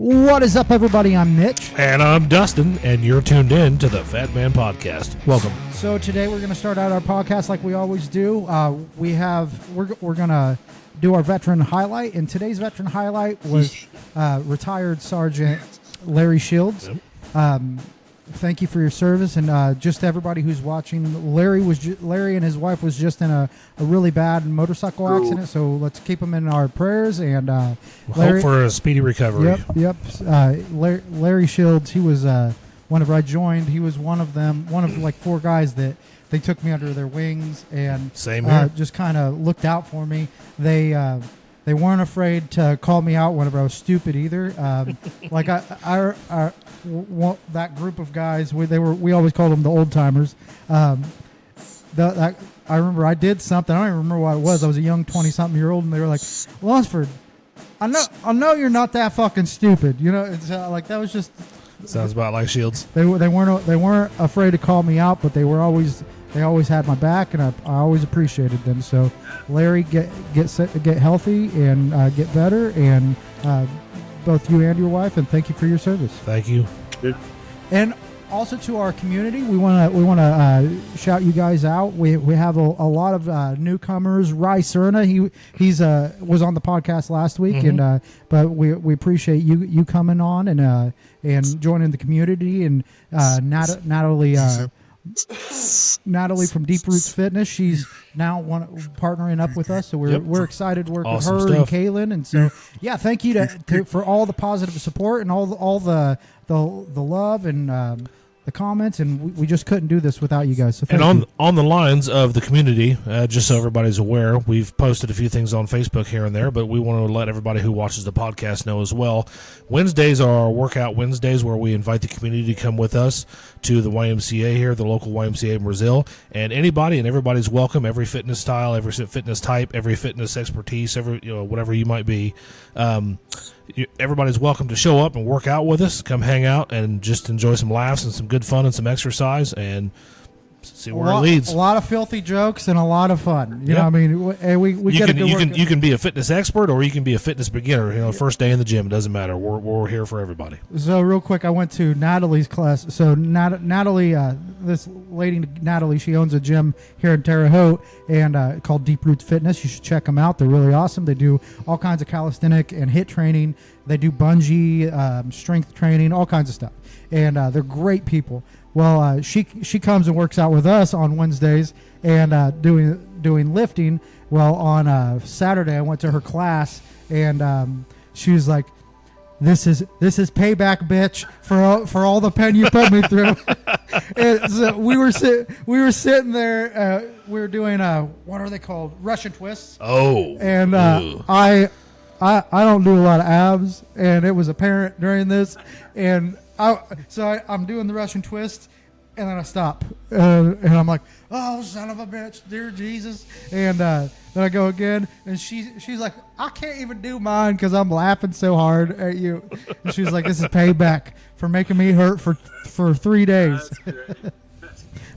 What is up, everybody? I'm Mitch. And I'm Dustin, and you're tuned in to the Fatman Podcast. Welcome. So today we're going to start out our podcast like we always do. We're going to do our veteran highlight, and today's veteran highlight was retired Sergeant Larry Shields. Yep. Thank you for your service, and just to everybody who's watching, Larry and his wife was just in a really bad motorcycle accident, so let's keep them in our prayers, and Larry, hope for a speedy recovery. Yep. Larry Shields, he was whenever I joined, he was one of like four guys that they took me under their wings and Same here. Just kind of looked out for me. They weren't afraid to call me out whenever I was stupid either. Like that group of guys, we always called them the old timers. I remember I did something. I don't even remember what it was. I was a young 20-something-year-old, and they were like, "Lunsford, I know you're not that fucking stupid." You know, it's like that was just. Sounds about like Shields. They weren't afraid to call me out, but they always had my back, and I always appreciated them. So, Larry, get healthy and get better, and both you and your wife, and thank you for your service. Thank you. Good. And also to our community, we want to shout you guys out. We have a lot of newcomers. Ry Cerna, he's was on the podcast last week, and but we appreciate you coming on and joining the community, and Natalie from Deep Roots Fitness, she's now partnering up with us, so we're excited to work awesome with her stuff. And Kaylin, and so thank you for all the positive support and all the love and the comments, and we just couldn't do this without you guys. So on the lines of the community, just so everybody's aware, we've posted a few things on Facebook here and there, but we want to let everybody who watches the podcast know as well. Wednesdays are our workout Wednesdays, where we invite the community to come with us to the YMCA here, the local YMCA in Brazil, and anybody and everybody's welcome. Every fitness style, every fitness type, every fitness expertise, whatever you might be. Everybody's welcome to show up and work out with us. Come hang out and just enjoy some laughs and some good fun and some exercise, and see where it leads. A lot of filthy jokes and a lot of fun. You know, I mean, we get a good workout. You can be a fitness expert or you can be a fitness beginner. First day in the gym, it doesn't matter. We're here for everybody. So real quick, I went to Natalie's class. So Natalie, this lady Natalie, she owns a gym here in Terre Haute and called Deep Roots Fitness. You should check them out. They're really awesome. They do all kinds of calisthenic and HIIT training. They do bungee, strength training, all kinds of stuff, and they're great people. Well, she comes and works out with us on Wednesdays and doing lifting. Well, on Saturday I went to her class, and she was like, "This is payback, bitch, for all the pain you put me through." And so we were sitting there. We were doing what are they called? Russian twists. Oh, and I don't do a lot of abs, and it was apparent during this, and I'm doing the Russian twist, and then I stop, and I'm like, "Oh, son of a bitch, dear Jesus!" And then I go again, and she's like, "I can't even do mine because I'm laughing so hard at you." And she's like, "This is payback for making me hurt for 3 days."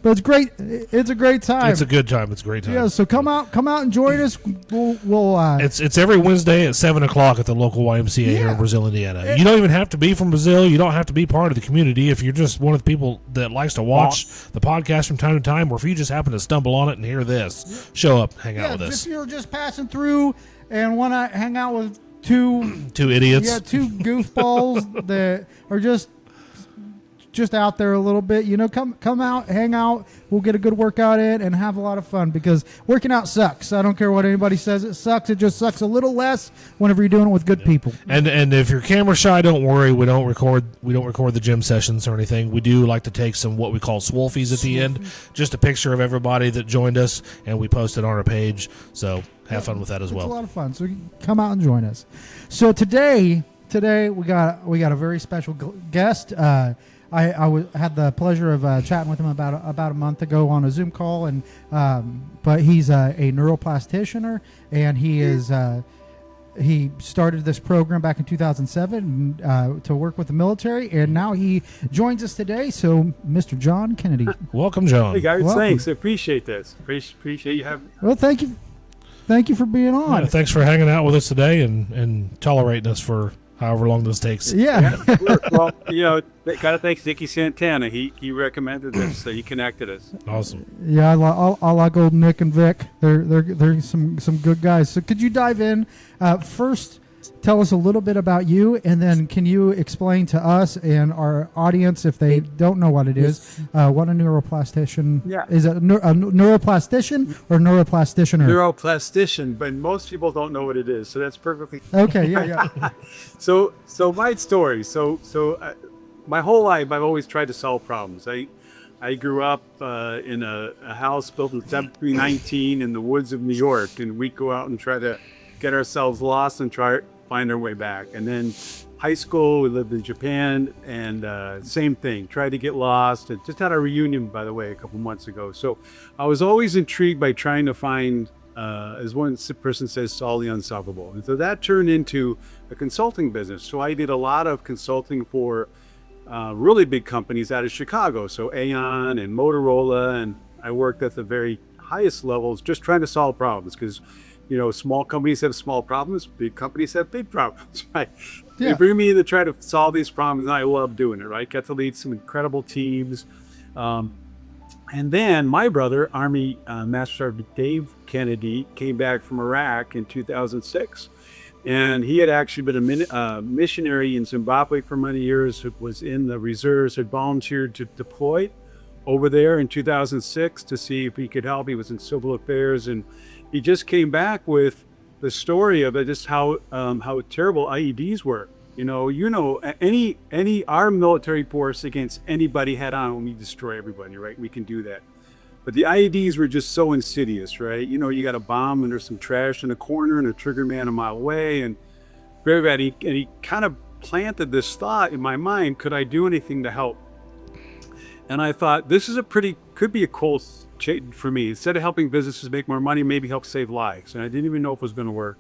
But it's great. It's a great time. It's a good time. It's a great time. Yeah. So come out and join us. We'll It's every Wednesday at 7:00 at the local YMCA here in Brazil, Indiana. You don't even have to be from Brazil. You don't have to be part of the community. If you're just one of the people that likes to watch the podcast from time to time, or if you just happen to stumble on it and hear this, show up, hang out with us. If you're just passing through and want to hang out with two idiots. Yeah, two goofballs that are just out there a little bit, come out, hang out. We'll get a good workout in and have a lot of fun, because working out sucks. I don't care what anybody says. It sucks. It just sucks a little less whenever you're doing it with good people. And if you're camera shy, don't worry. We don't record the gym sessions or anything. We do like to take some what we call swolfies at the end, just a picture of everybody that joined us, and we post it on our page. So have fun with that as well. It's a lot of fun. So come out and join us. So today we got a very special guest. I had the pleasure of chatting with him about a month ago on a Zoom call, and but he's a neuroplastician, and he started this program back in 2007 to work with the military, and now he joins us today. So, Mr. John Kennedy, welcome, John. Hey guys, welcome. Thanks. I appreciate this. Appreciate you having. Well, thank you for being on. Yeah, thanks for hanging out with us today and tolerating us for however long this takes. Yeah. Well, gotta thank Nicky Santana. He recommended this, so he connected us. Awesome. Yeah, I like old Nick and Vic. They're some good guys. So could you dive in first? Tell us a little bit about you, and then can you explain to us and our audience, if they don't know what it is, what a neuroplastician is? A neuroplastician or neuroplastician? Neuroplastician, but most people don't know what it is, so that's perfectly okay. Yeah. So my story. My whole life, I've always tried to solve problems. I grew up in a house built in 1719 in the woods of New York, and we'd go out and try to get ourselves lost and try to find our way back. And then high school, we lived in Japan, and same thing, tried to get lost. And just had a reunion, by the way, a couple months ago. So I was always intrigued by trying to find, as one person says, solve the unsolvable. And so that turned into a consulting business. So I did a lot of consulting for really big companies out of Chicago. So Aon and Motorola, and I worked at the very highest levels just trying to solve problems, because small companies have small problems, big companies have big problems, right? Yeah. They bring me in to try to solve these problems, and I love doing it, right? Got to lead some incredible teams. And then my brother, Army Master Sergeant Dave Kennedy, came back from Iraq in 2006. And he had actually been a missionary in Zimbabwe for many years, was in the reserves, had volunteered to deploy over there in 2006 to see if he could help. He was in civil affairs, and he just came back with the story of just how terrible IEDs were. Our military force against anybody head on, we destroy everybody, right? We can do that. But the IEDs were just so insidious, right? You got a bomb and there's some trash in a corner and a trigger man a mile away, and very bad. And he kind of planted this thought in my mind: could I do anything to help? And I thought, this is could be a cool for me. Instead of helping businesses make more money, maybe help save lives. And I didn't even know if it was going to work.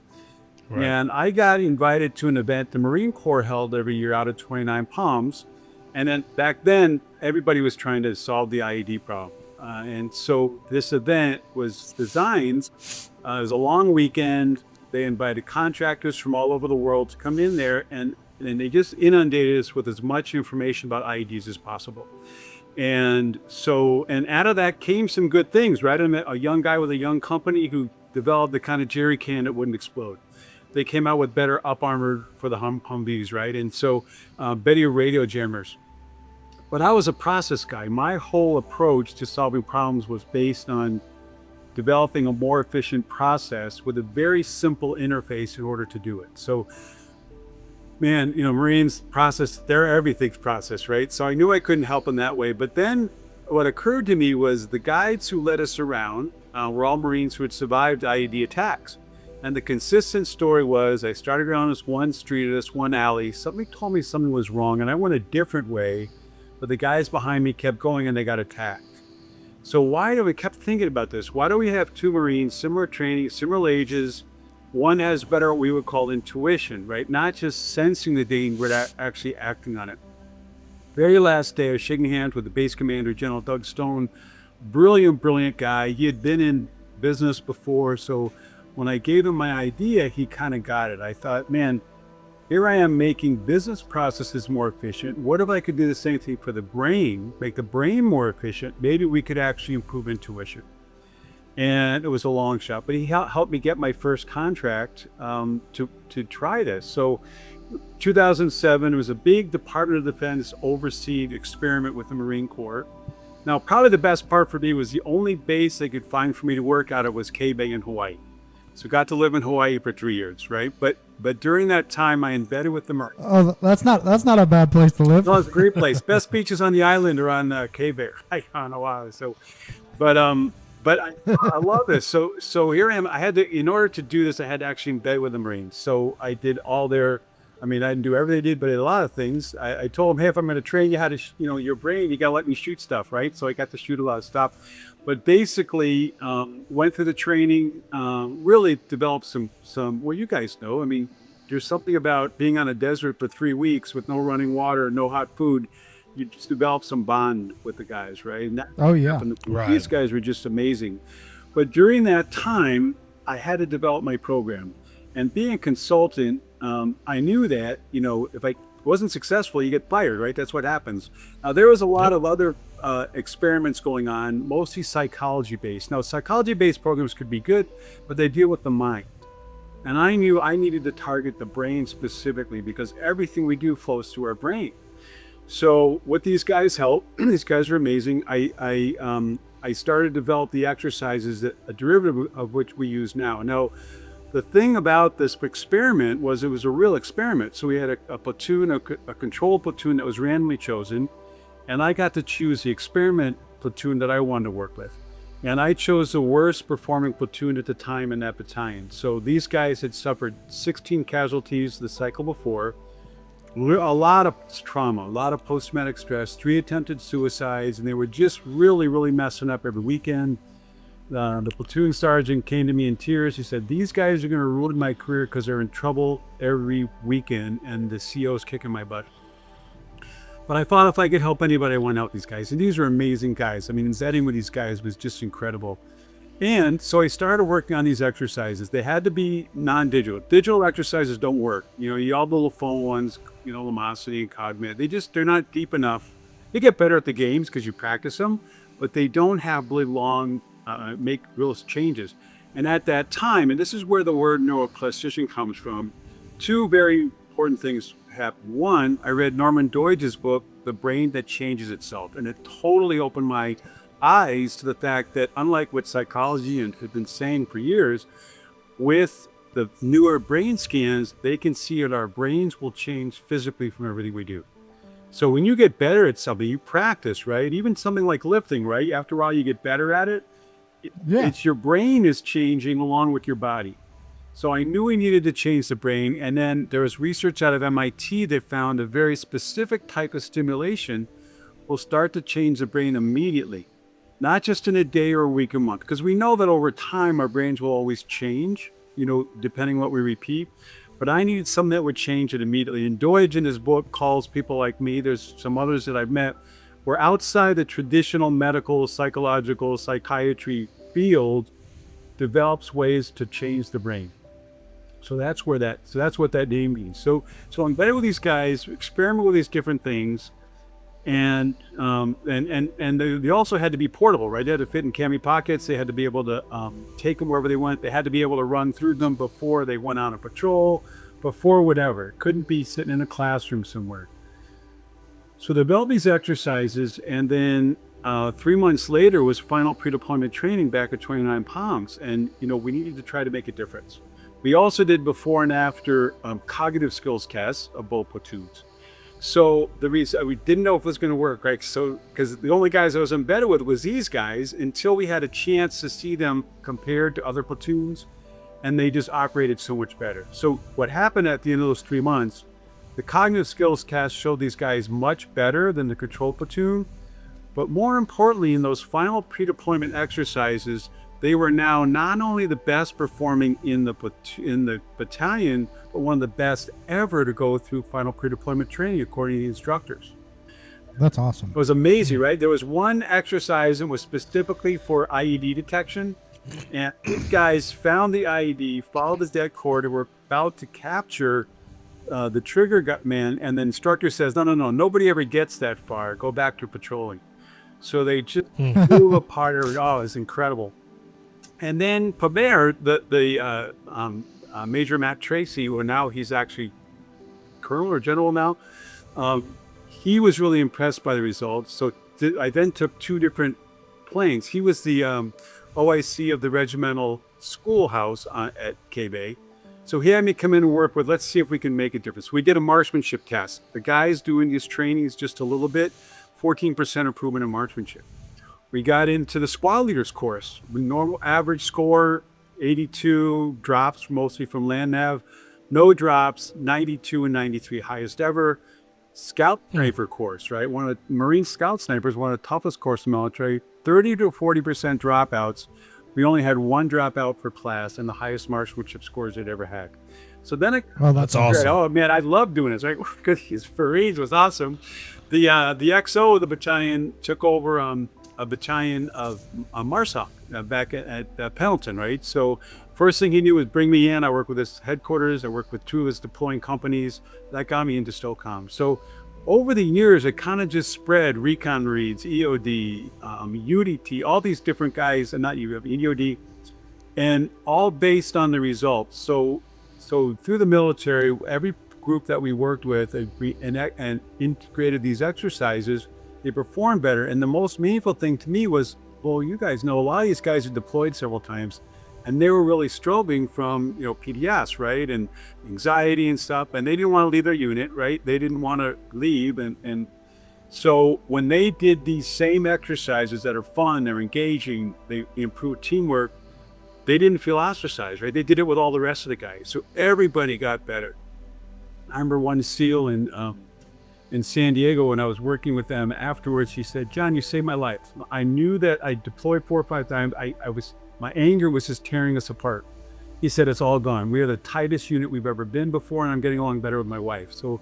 Right. And I got invited to an event the Marine Corps held every year out of 29 Palms. And then back then, everybody was trying to solve the IED problem. And so this event was designed, it was a long weekend. They invited contractors from all over the world to come in there, and they just inundated us with as much information about IEDs as possible. And out of that came some good things, right? I met a young guy with a young company who developed the kind of jerry can that wouldn't explode. They came out with better up armor for the Humvees, right? And so better radio jammers. But I was a process guy. My whole approach to solving problems was based on developing a more efficient process with a very simple interface in order to do it. So, man, Marines process, everything's process, right? So I knew I couldn't help in that way. But then what occurred to me was the guides who led us around were all Marines who had survived IED attacks. And the consistent story was, I started around this one street or this one alley. Somebody told me something was wrong, and I went a different way. But the guys behind me kept going, and they got attacked. So why do we kept thinking about this? Why do we have two Marines, similar training, similar ages? One has better what we would call intuition, right? Not just sensing the danger, but actually acting on it. Very last day, I was shaking hands with the base commander, General Doug Stone. Brilliant guy. He had been in business before, so when I gave him my idea, he kind of got it. I thought, man, here I am making business processes more efficient. What if I could do the same thing for the brain, make the brain more efficient? Maybe we could actually improve intuition. And it was a long shot, but he helped me get my first contract to try this. So 2007, it was a big Department of Defense overseen experiment with the Marine Corps. Now, probably the best part for me was the only base they could find for me to work out of was K-Bay in Hawaii. So got to live in Hawaii for 3 years, right? But during that time, I embedded with the Marines. Oh, that's not a bad place to live. No, it's a great place. Best beaches on the island are on K-Bay. I don't know why. But I love this. So here I am. I had to, in order to do this, I had to actually embed with the Marines. So I did all their, I didn't do everything they did, but a lot of things. I told them, hey, if I'm going to train you how to, your brain, you got to let me shoot stuff, right? So I got to shoot a lot of stuff. But basically, went through the training, really developed some, well, you guys know, there's something about being on a desert for 3 weeks with no running water, no hot food. You just develop some bond with the guys, right? And that happened. Right. These guys were just amazing. But during that time, I had to develop my program. And being a consultant, I knew that, if I wasn't successful, you get fired, right? That's what happens. Now, there was a lot of other experiments going on, mostly psychology-based. Now, psychology-based programs could be good, but they deal with the mind. And I knew I needed to target the brain specifically because everything we do flows through our brain. So what these guys help, these guys are amazing. I started to develop the exercises that a derivative of which we use now. Now, the thing about this experiment was it was a real experiment. So we had a platoon, a control platoon that was randomly chosen, and I got to choose the experiment platoon that I wanted to work with. And I chose the worst performing platoon at the time in that battalion. So these guys had suffered 16 casualties the cycle before, a lot of trauma, a lot of post-traumatic stress, 3 attempted suicides, and they were just really, really messing up every weekend. The platoon sergeant came to me in tears. He said, these guys are going to ruin my career because they're in trouble every weekend, and the CO's kicking my butt. But I thought if I could help anybody, I want to help these guys. And these are amazing guys. I mean, setting with these guys was just incredible. And so I started working on these exercises. They had to be non-digital. Digital exercises don't work. All the little phone ones, Lumosity and Cogmet, they're not deep enough. You get better at the games because you practice them, but they don't have really long, make real changes. And at that time, and this is where the word neuroplastician comes from, 2 very important things happened. One, I read Norman Doidge's book, The Brain That Changes Itself, and it totally opened my eyes to the fact that unlike what psychology had been saying for years, with the newer brain scans, they can see that our brains will change physically from everything we do. So when you get better at something, you practice, right? Even something like lifting, right? After a while, you get better at it. It's your brain is changing along with your body. So I knew we needed to change the brain. And then there was research out of MIT that found a very specific type of stimulation will start to change the brain immediately, not just in a day or a week or month. Because we know that over time, our brains will always change, depending what we repeat. But I needed something that would change it immediately. And Doidge in his book calls people like me, there's some others that I've met, we're outside the traditional medical, psychological, psychiatry field, develops ways to change the brain. So that's what that name means. So I'm better with these guys, experiment with these different things, and they also had to be portable, right? They had to fit in cami pockets. They had to be able to take them wherever they went. They had to be able to run through them before they went on a patrol, before whatever. Couldn't be sitting in a classroom somewhere. So they built these exercises, and then 3 months later was final pre-deployment training back at 29 pounds, and we needed to try to make a difference. We also did before and after cognitive skills tests of both platoons. So the reason we didn't know if it was going to work, right? So because the only guys I was embedded with was these guys until we had a chance to see them compared to other platoons, and they just operated so much better. So what happened at the end of those 3 months, the cognitive skills test showed these guys much better than the control platoon, but more importantly, in those final pre-deployment exercises, they were now not only the best performing in the battalion, but one of the best ever to go through final pre-deployment training, according to the instructors. That's awesome. It was amazing, right? There was one exercise that was specifically for IED detection, and these guys found the IED, followed the dead cord, and were about to capture the trigger man, and the instructor says, no, nobody ever gets that far. Go back to patrolling. So they just flew apart. Oh, it's incredible. And then from there, the Major Matt Tracy, who now he's actually colonel or general now, he was really impressed by the results. So I then took 2 different planes. He was the OIC of the regimental schoolhouse at K-Bay. So he had me come in and work with, let's see if we can make a difference. We did a marksmanship test. The guys doing these trainings just a little bit, 14% improvement in marksmanship. We got into the squad leaders course. Normal average score, 82, drops mostly from land nav. No drops, 92 and 93, highest ever. Scout sniper course, right? One of the Marine scout snipers, one of the toughest courses in the military. 30 to 40% dropouts. We only had 1 dropout per class and the highest marksmanship scores they'd ever had. So then that's awesome. Oh man, I love doing this, right? Because his Fareed was awesome. The XO of the battalion took over a battalion of MARSOC back at Pendleton, right? So first thing he knew was bring me in. I worked with his headquarters. I worked with 2 of his deploying companies. That got me into STOCOM. So over the years, it kind of just spread. Recon Reads, EOD, UDT, all these different guys, and not EOD, and all based on the results. So through the military, every group that we worked with and integrated these exercises, they performed better. And the most meaningful thing to me was, well, you guys know a lot of these guys are deployed several times, and they were really struggling from PTS, right, and anxiety and stuff, and they didn't want to leave their unit, right? They didn't want to leave, and so when they did these same exercises that are fun, they're engaging, they improve teamwork, they didn't feel ostracized, right? They did it with all the rest of the guys, so everybody got better. I remember one SEAL in San Diego, when I was working with them afterwards, he said, "John, you saved my life. I knew that I deployed 4 or 5 times. My anger was just tearing us apart." He said, "It's all gone. We are the tightest unit we've ever been before, and I'm getting along better with my wife." So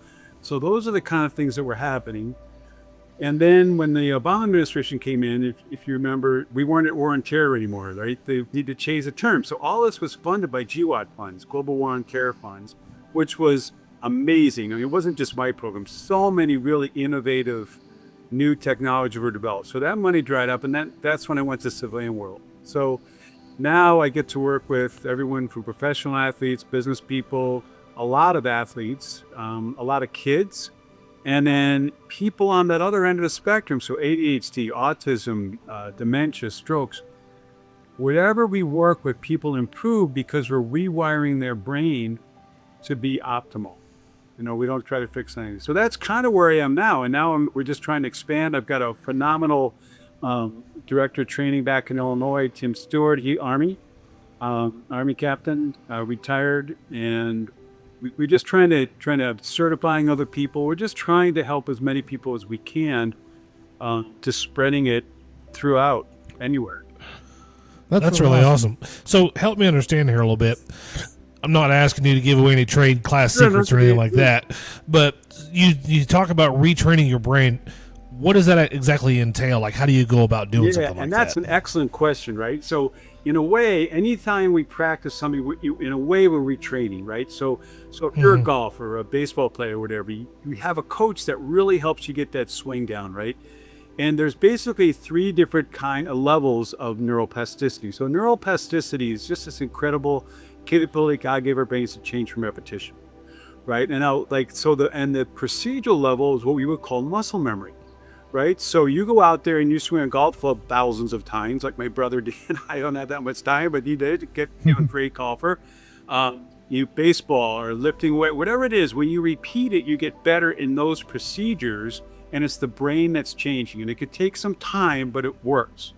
those are the kind of things that were happening. And then when the Obama administration came in, if you remember, we weren't at war on terror anymore, right? They need to change the term. So all this was funded by GWAT funds, Global War on Terror funds, which was amazing. I mean, it wasn't just my program. So many really innovative new technology were developed. So that money dried up, and that's when I went to civilian world. So now I get to work with everyone from professional athletes, business people, a lot of athletes, a lot of kids, and then people on that other end of the spectrum. So ADHD, autism, dementia, strokes. Wherever we work with, people improve because we're rewiring their brain to be optimal. We don't try to fix anything. So that's kind of where I am now. And now we're just trying to expand. I've got a phenomenal director of training back in Illinois, Tim Stewart, Army captain, retired, and we're just trying to certifying other people. We're just trying to help as many people as we can, to spreading it throughout anywhere. That's really awesome. So help me understand here a little bit. I'm not asking you to give away any trade class secrets or anything like that, but you talk about retraining your brain. What does that exactly entail? Like, how do you go about doing something like that? And that's an excellent question, right? So in a way, anytime we practice something, in a way we're retraining, right? So if you're a golfer or a baseball player or whatever, you have a coach that really helps you get that swing down, right? And there's basically 3 different kind of levels of neuroplasticity. So neuroplasticity is just this incredible capability God gave our brains to change from repetition, right? And now, the procedural level is what we would call muscle memory. Right? So you go out there and you swing a golf club thousands of times, like my brother did. I don't have that much time, but he did get a great golfer. You baseball or lifting weight, whatever it is, when you repeat it, you get better in those procedures, and it's the brain that's changing. And it could take some time, but it works.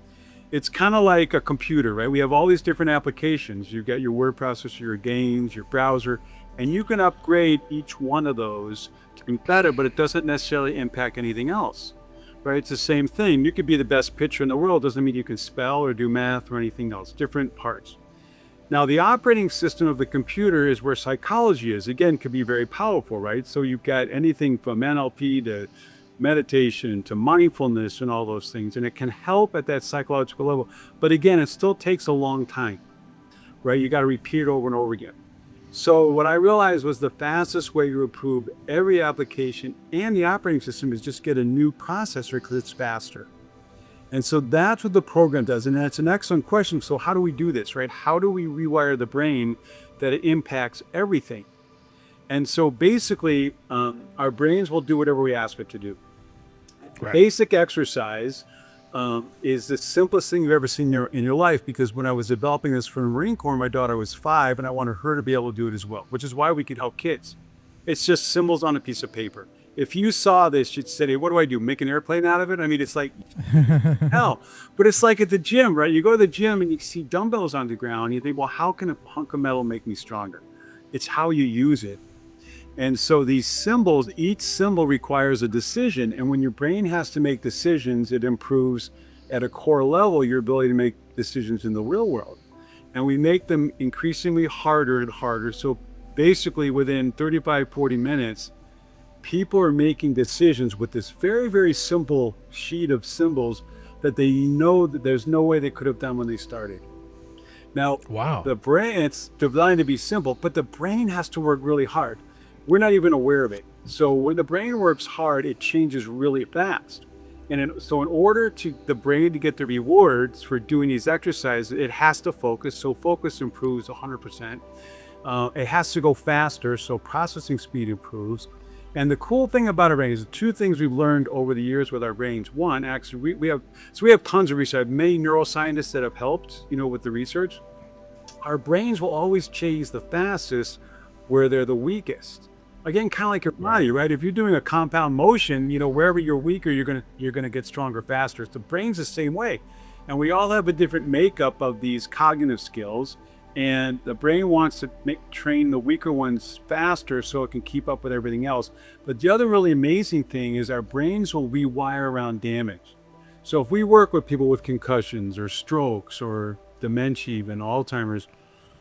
It's kind of like a computer, right? We have all these different applications. You've got your word processor, your games, your browser, and you can upgrade each one of those to be better, but it doesn't necessarily impact anything else. Right? It's the same thing. You could be the best pitcher in the world. Doesn't mean you can spell or do math or anything else. Different parts. Now, the operating system of the computer is where psychology is. Again, could be very powerful, right? So you've got anything from NLP to meditation to mindfulness and all those things. And it can help at that psychological level. But again, it still takes a long time, right? You got to repeat it over and over again. So what I realized was the fastest way to improve every application and the operating system is just get a new processor because it's faster. And so that's what the program does. And that's an excellent question. So how do we do this, right? How do we rewire the brain that it impacts everything? And so basically, our brains will do whatever we ask it to do. Right. Basic exercise is the simplest thing you've ever seen in your life, because when I was developing this for the Marine Corps, my daughter was 5 and I wanted her to be able to do it as well, which is why we could help kids. It's just symbols on a piece of paper. If you saw this, you'd say, hey, what do I do? Make an airplane out of it? I mean, it's like hell. But it's like at the gym, right? You go to the gym and you see dumbbells on the ground and you think, well, how can a hunk of metal make me stronger? It's how you use it. And so these symbols, each symbol requires a decision. And when your brain has to make decisions, it improves at a core level your ability to make decisions in the real world. And we make them increasingly harder and harder. So basically within 35, 40 minutes, people are making decisions with this very, very simple sheet of symbols that they know that there's no way they could have done when they started. Now, Wow. the brain, it's designed to be simple, but the brain has to work really hard. We're not even aware of it. So when the brain works hard, it changes really fast. So in order to the brain to get the rewards for doing these exercises, it has to focus. So focus improves 100%. It has to go faster, so processing speed improves. And the cool thing about our brain is two things we've learned over the years with our brains. One, actually, we have tons of research. I have many neuroscientists that have helped, with the research. Our brains will always change the fastest where they're the weakest. Again, kind of like your body, right? If you're doing a compound motion, wherever you're weaker, you're gonna get stronger faster. The brain's the same way, and we all have a different makeup of these cognitive skills. And the brain wants to train the weaker ones faster so it can keep up with everything else. But the other really amazing thing is our brains will rewire around damage. So if we work with people with concussions or strokes or dementia, even Alzheimer's,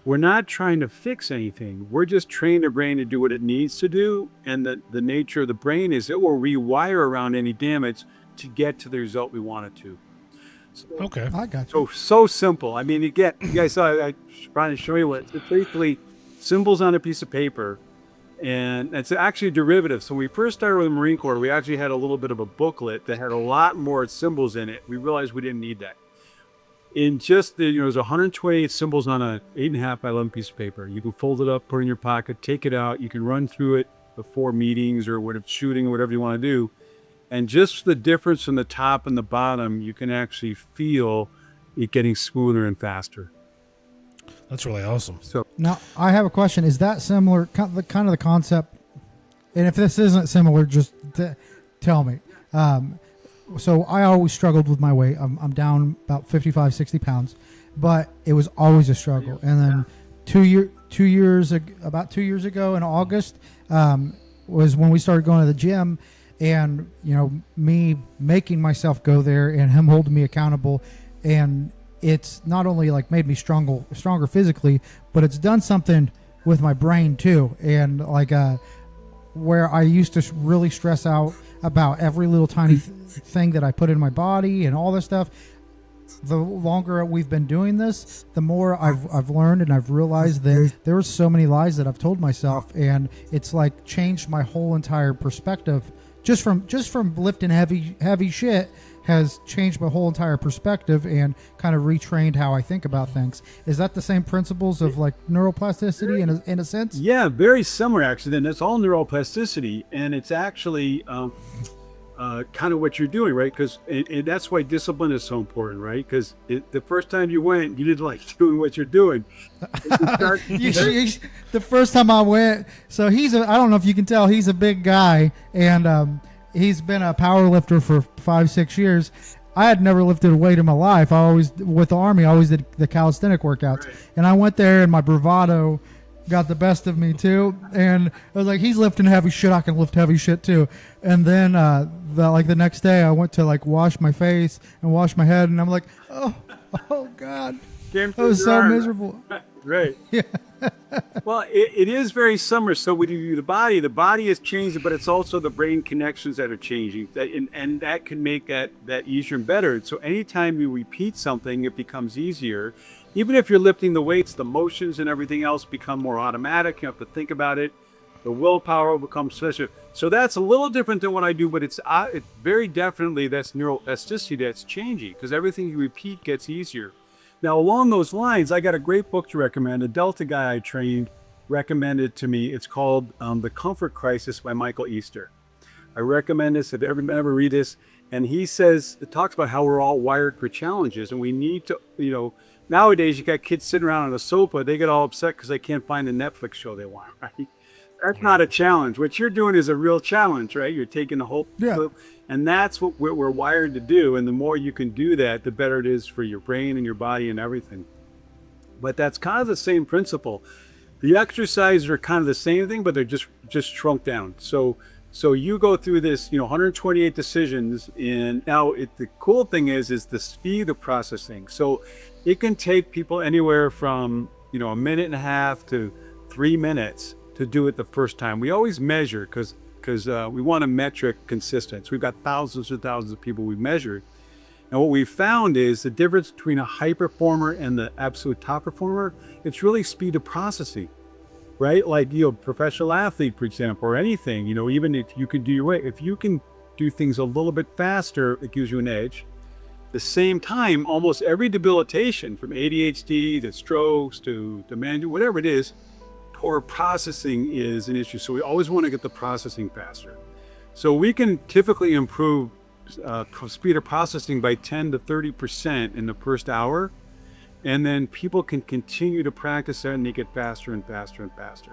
we're not trying to fix anything. We're just training the brain to do what it needs to do. And the nature of the brain is it will rewire around any damage to get to the result we want it to. Okay. I got you. So simple. I mean, you guys saw, I trying to show you what it's basically symbols on a piece of paper, and it's actually a derivative. So when we first started with the Marine Corps, we actually had a little bit of a booklet that had a lot more symbols in it. We realized we didn't need that. In just there's 128 symbols on a 8.5 by 11 piece of paper. You can fold it up, put it in your pocket, take it out. You can run through it before meetings or whatever, shooting or whatever you want to do. And just the difference from the top and the bottom, you can actually feel it getting smoother and faster. That's really awesome. So Now, I have a question. Is that similar, kind of the concept? And if this isn't similar, just tell me. So I always struggled with my weight. I'm down about 55, 60 pounds, but it was always a struggle. And then about 2 years ago in August was when we started going to the gym. And me making myself go there and him holding me accountable, and it's not only like made me stronger physically, but it's done something with my brain too. And like where I used to really stress out about every little tiny thing that I put in my body and all this stuff, the longer we've been doing this, the more I've learned, and I've realized that there were so many lies that I've told myself, and it's like changed my whole entire perspective. Just from lifting heavy shit has changed my whole entire perspective and kind of retrained how I think about things. Is that the same principles of like neuroplasticity in a sense? yeah, very similar actually. Then that's all neuroplasticity, and it's actually kind of what you're doing, right? Because that's why discipline is so important, right? Because the first time you went, you didn't like doing what you're doing. The first time I went, so I don't know if you can tell, he's a big guy, and he's been a power lifter for 5-6 years. I had never lifted a weight in my life. With the Army, I always did the calisthenic workouts. Right. And I went there, and my bravado got the best of me too. And I was like, he's lifting heavy shit, I can lift heavy shit too. And then the next day I went to like wash my face and wash my head, and I'm like, oh God. That was so miserable. Right. Yeah. Well, it is very similar. So when you do the body is changing, but it's also the brain connections that are changing, and that can make that easier and better. So anytime you repeat something, it becomes easier. Even if you're lifting the weights, the motions and everything else become more automatic. You have to think about it. The willpower will become special. So that's a little different than what I do, but it's very definitely that's neuroplasticity that's changing, because everything you repeat gets easier. Now, along those lines, I got a great book to recommend. A Delta guy I trained recommended to me. It's called The Comfort Crisis by Michael Easter. I recommend this if you ever read this. And he says, it talks about how we're all wired for challenges, and we need to, nowadays you got kids sitting around on a sofa, they get all upset because they can't find the Netflix show they want, right? That's not a challenge. What you're doing is a real challenge, right? You're taking the whole, and that's what we're wired to do. And the more you can do that, the better it is for your brain and your body and everything. But that's kind of the same principle. The exercises are kind of the same thing, but they're just shrunk down. So you go through this, 128 decisions, and now the cool thing is the speed of processing. So it can take people anywhere from, a minute and a half to 3 minutes to do it the first time. We always measure because we want a metric consistent. So we've got thousands and thousands of people we've measured. And what we found is the difference between a high performer and the absolute top performer, it's really speed of processing, right? Like, professional athlete, for example, or anything, even if you can do your weight, if you can do things a little bit faster, it gives you an edge. At the same time, almost every debilitation, from ADHD to strokes to dementia, whatever it is, poor processing is an issue. So we always want to get the processing faster. So we can typically improve speed of processing by 10 to 30% in the first hour. And then people can continue to practice that and make it faster and faster and faster.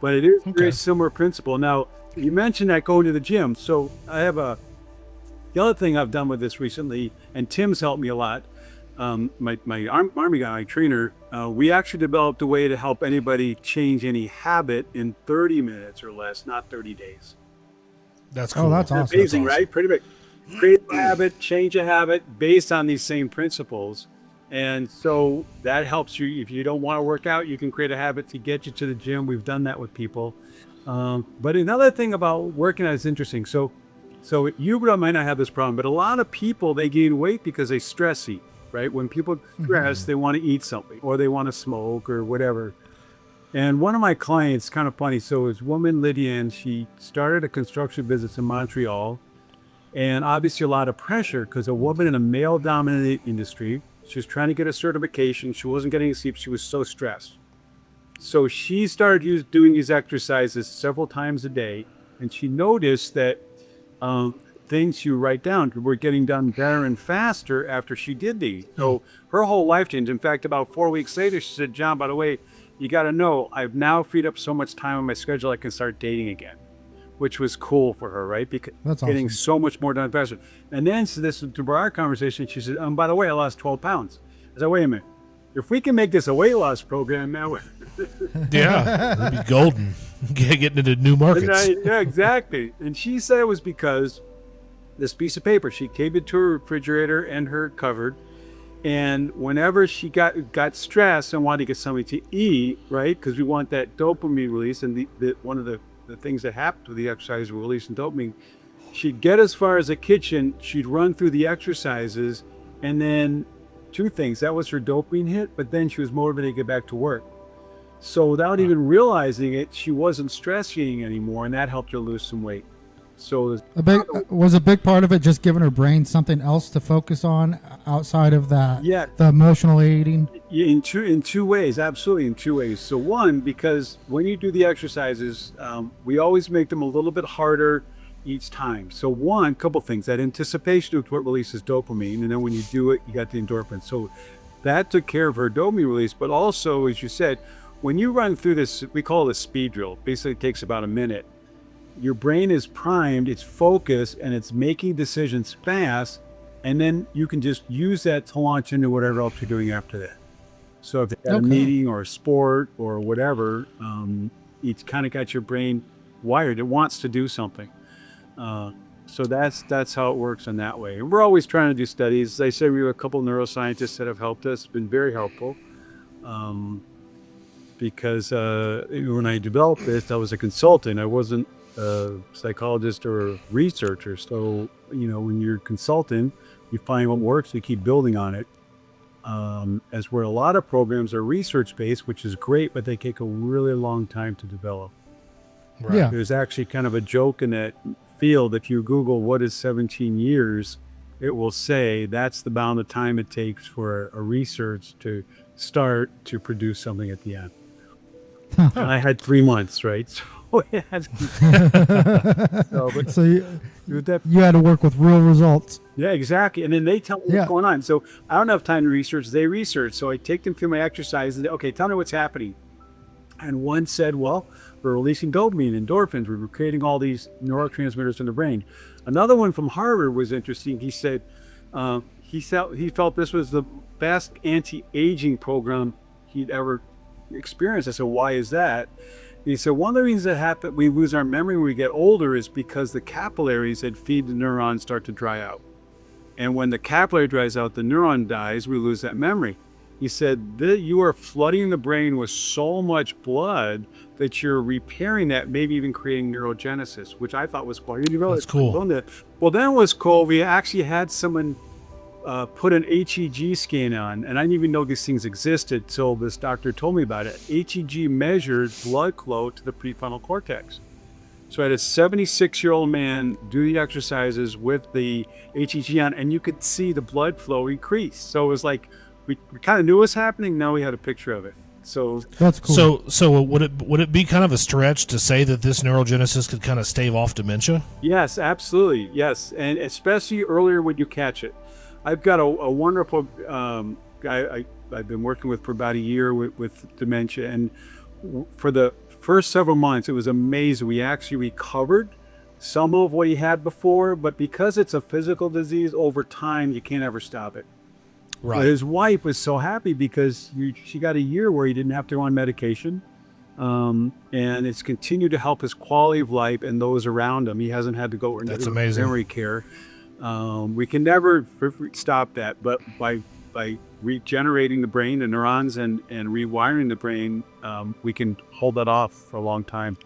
But it is a very similar principle. Now, you mentioned that going to the gym. So I have the other thing I've done with this recently, and Tim's helped me a lot. My Army guy, trainer, we actually developed a way to help anybody change any habit in 30 minutes or less, not 30 days. That's cool. Oh, that's awesome. Amazing, That's awesome. right? Pretty big. Create a habit, change a habit based on these same principles. And so that helps you. If you don't want to work out, you can create a habit to get you to the gym. We've done that with people. But another thing about working out is interesting. So you might not have this problem, but a lot of people, they gain weight because they stress eat, right? When people stress, they want to eat something or they want to smoke or whatever. And one of my clients, kind of funny, so it's woman, Lydia, and she started a construction business in Montreal. And obviously a lot of pressure because a woman in a male-dominated industry, she was trying to get a certification. She wasn't getting a sleep. She was so stressed. So she started doing these exercises several times a day. And she noticed that things you write down were getting done better and faster after she did these. So her whole life changed. In fact, about 4 weeks later, she said, John, by the way, you got to know, I've now freed up so much time on my schedule, I can start dating again. Which was cool for her, right? Because That's getting awesome. so much more done faster. And then, so this to our conversation, she said, by the way, I lost 12 pounds. I said, wait a minute. If we can make this a weight loss program now, Yeah, it'd be golden. Getting into new markets. yeah, exactly. And she said it was because this piece of paper, she gave it to her refrigerator and her cupboard. And whenever she got stressed and wanted to get something to eat, right? Because we want that dopamine release, and one of the things that happened with the exercise were releasing dopamine. She'd get as far as the kitchen, she'd run through the exercises, and then two things. That was her dopamine hit, but then she was motivated to get back to work. So without even realizing it, she wasn't stress eating anymore, and that helped her lose some weight. So Was a big part of it just giving her brain something else to focus on outside of that? Yeah. The emotional eating. Yeah, in two ways, absolutely in two ways. So one, because when you do the exercises, we always make them a little bit harder each time. So one, couple things, that anticipation of what releases dopamine, and then when you do it, you got the endorphin. So that took care of her dopamine release. But also, as you said, when you run through this, we call it a speed drill. Basically, it takes about a minute. Your brain is primed, it's focused, and it's making decisions fast. And then you can just use that to launch into whatever else you're doing after that. So if it's a meeting or a sport or whatever, it's kind of got your brain wired. It wants to do something. So that's how it works in that way. And we're always trying to do studies. As I said, we have a couple of neuroscientists that have helped us. It's been very helpful. Because when I developed this, I was a consultant. I wasn't a psychologist or a researcher. So, when you're consulting, you find what works, you keep building on it. As where a lot of programs are research-based, which is great, but they take a really long time to develop. Right. Yeah. There's actually kind of a joke in that field. If you Google what is 17 years, it will say that's the amount of time it takes for a research to start to produce something at the end. And I had 3 months, right? So it has So that, you had to work with real results. yeah, exactly. And then they tell me what's going on. So I don't have time to research. They research. So I take them through my exercise and okay, tell me what's happening. And one said, well, we're releasing dopamine, endorphins. We're creating all these neurotransmitters in the brain. Another one from Harvard was interesting. He said he felt this was the best anti-aging program he'd ever experienced. I said, why is that? And he said, one of the reasons that happen, we lose our memory when we get older is because the capillaries that feed the neurons start to dry out. And when the capillary dries out, the neuron dies, we lose that memory. He said that you are flooding the brain with so much blood that you're repairing that, maybe even creating neurogenesis, which I thought was cool. That's cool. Well, then it was cool. We actually had someone put an HEG scan on, and I didn't even know these things existed till this doctor told me about it. HEG measured blood flow to the prefrontal cortex. So I had a 76-year-old man do the exercises with the HEG on, and you could see the blood flow increase. So it was like we kind of knew what was happening. Now we had a picture of it. So That's cool. So would it be kind of a stretch to say that this neurogenesis could kind of stave off dementia? yes, absolutely, yes, and especially earlier when you catch it. I've got a wonderful guy I've been working with for about a year with dementia, and for the first several months, it was amazing. We actually recovered some of what he had before, but because it's a physical disease, over time, you can't ever stop it. Right. But his wife was so happy because she got a year where he didn't have to go on medication, and it's continued to help his quality of life and those around him. He hasn't had to go into That's amazing. memory care. We can never stop that, but by regenerating the brain, the neurons, and rewiring the brain, we can hold that off for a long time.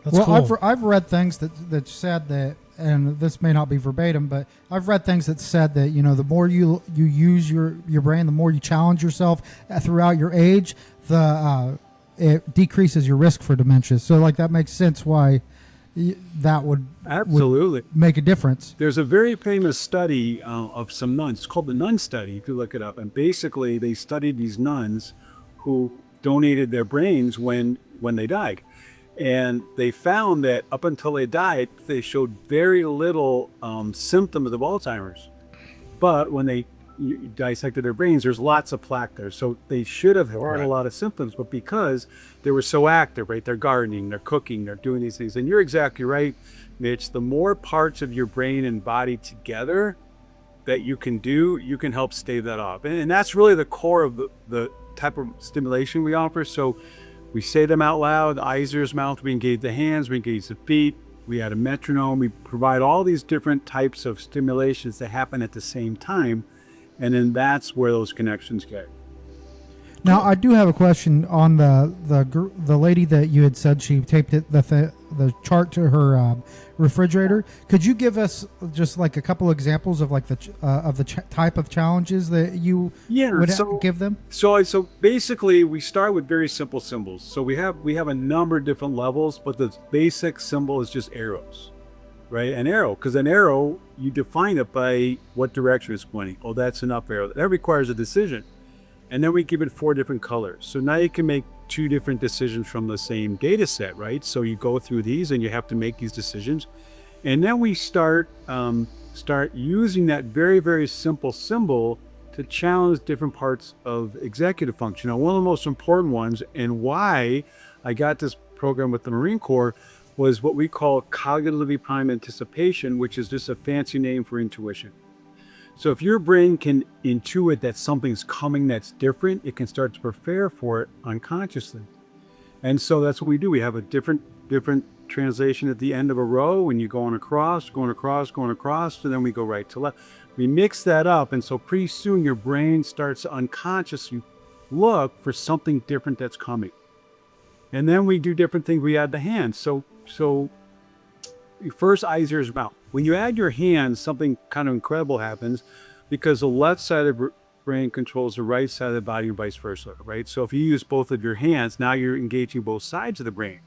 That's well, cool. I've read things that said that, and this may not be verbatim, but I've read things that said that, you know, the more you use your brain, the more you challenge yourself throughout your age, it decreases your risk for dementia. So like that makes sense why that would Absolutely make a difference. There's a very famous study of some nuns. It's called the Nun Study, if you look it up. And basically, they studied these nuns who donated their brains when they died. And they found that up until they died, they showed very little symptoms of Alzheimer's. But when they dissected their brains, there's lots of plaque there. So they should have had a lot of symptoms, but because they were so active, right? They're gardening, they're cooking, they're doing these things. And you're exactly right, Mitch. The more parts of your brain and body together that you can do, you can help stave that off. And that's really the core of the type of stimulation we offer. So we say them out loud, eyes, ears, mouth. We engage the hands, we engage the feet. We add a metronome. We provide all these different types of stimulations that happen at the same time. And then that's where those connections go. Now, I do have a question on the lady that you had said she taped the chart to her refrigerator. Could you give us just like a couple examples of like the type of challenges that you would give them? So basically, we start with very simple symbols. So we have a number of different levels, but the basic symbol is just arrows. Right, an arrow, because an arrow, you define it by what direction it's pointing. Oh, that's an up arrow. That requires a decision. And then we give it 4 different colors. So now you can make 2 different decisions from the same data set, right? So you go through these and you have to make these decisions. And then we start using that very, very simple symbol to challenge different parts of executive function. Now, one of the most important ones, and why I got this program with the Marine Corps, was what we call cognitively prime anticipation, which is just a fancy name for intuition. So if your brain can intuit that something's coming that's different, it can start to prepare for it unconsciously. And so that's what we do. We have a different translation at the end of a row, and you going across, and then we go right to left. We mix that up, and so pretty soon your brain starts to unconsciously look for something different that's coming. And then we do different things. We add the hands. So first, eyes, ears, mouth. When you add your hands, something kind of incredible happens because the left side of the brain controls the right side of the body and vice versa, right? So if you use both of your hands, now you're engaging both sides of the brain.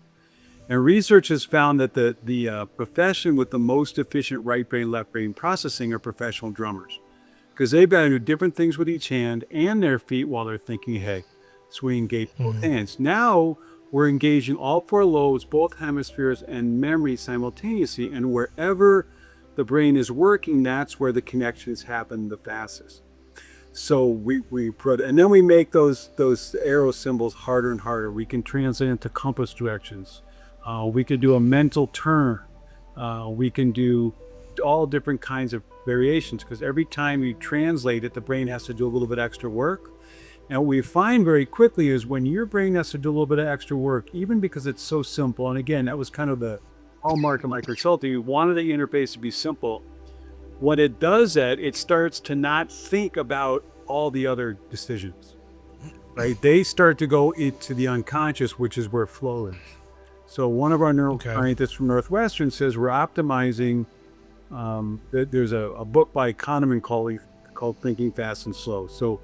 And research has found that the profession with the most efficient right brain, left brain processing are professional drummers because they've got to do different things with each hand and their feet while they're thinking ahead. So we engage both hands. Now, we're engaging all 4 lobes, both hemispheres, and memory simultaneously. And wherever the brain is working, that's where the connections happen the fastest. So and then we make those arrow symbols harder and harder. We can translate into compass directions. We could do a mental turn. We can do all different kinds of variations because every time you translate it, the brain has to do a little bit extra work. And what we find very quickly is when your brain has to do a little bit of extra work, even because it's so simple, and again, that was kind of the hallmark of my consulting, you wanted the interface to be simple. When it does that, it starts to not think about all the other decisions, right? They start to go into the unconscious, which is where flow is. So one of our neuroscientists from Northwestern says we're optimizing, there's a book by Kahneman called called thinking fast and slow. So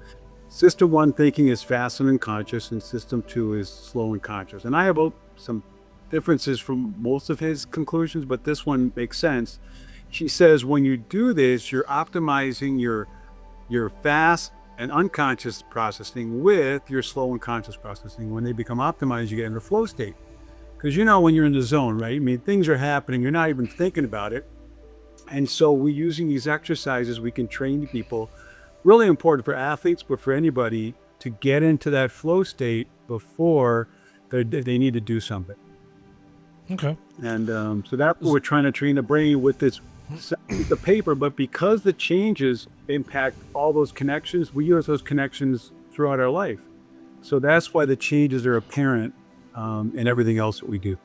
system 1 thinking is fast and unconscious, and system 2 is slow and conscious. And I have some differences from most of his conclusions, but this one makes sense. She says when you do this, you're optimizing your fast and unconscious processing with your slow and conscious processing. When they become optimized, you get into flow state. Because when you're in the zone, right? I mean, things are happening, you're not even thinking about it. And so we're using these exercises, we can train people, really important for athletes, but for anybody, to get into that flow state before they need to do something. Okay. And so that's what we're trying to train the brain with this the paper, but because the changes impact all those connections, we use those connections throughout our life. So that's why the changes are apparent in everything else that we do.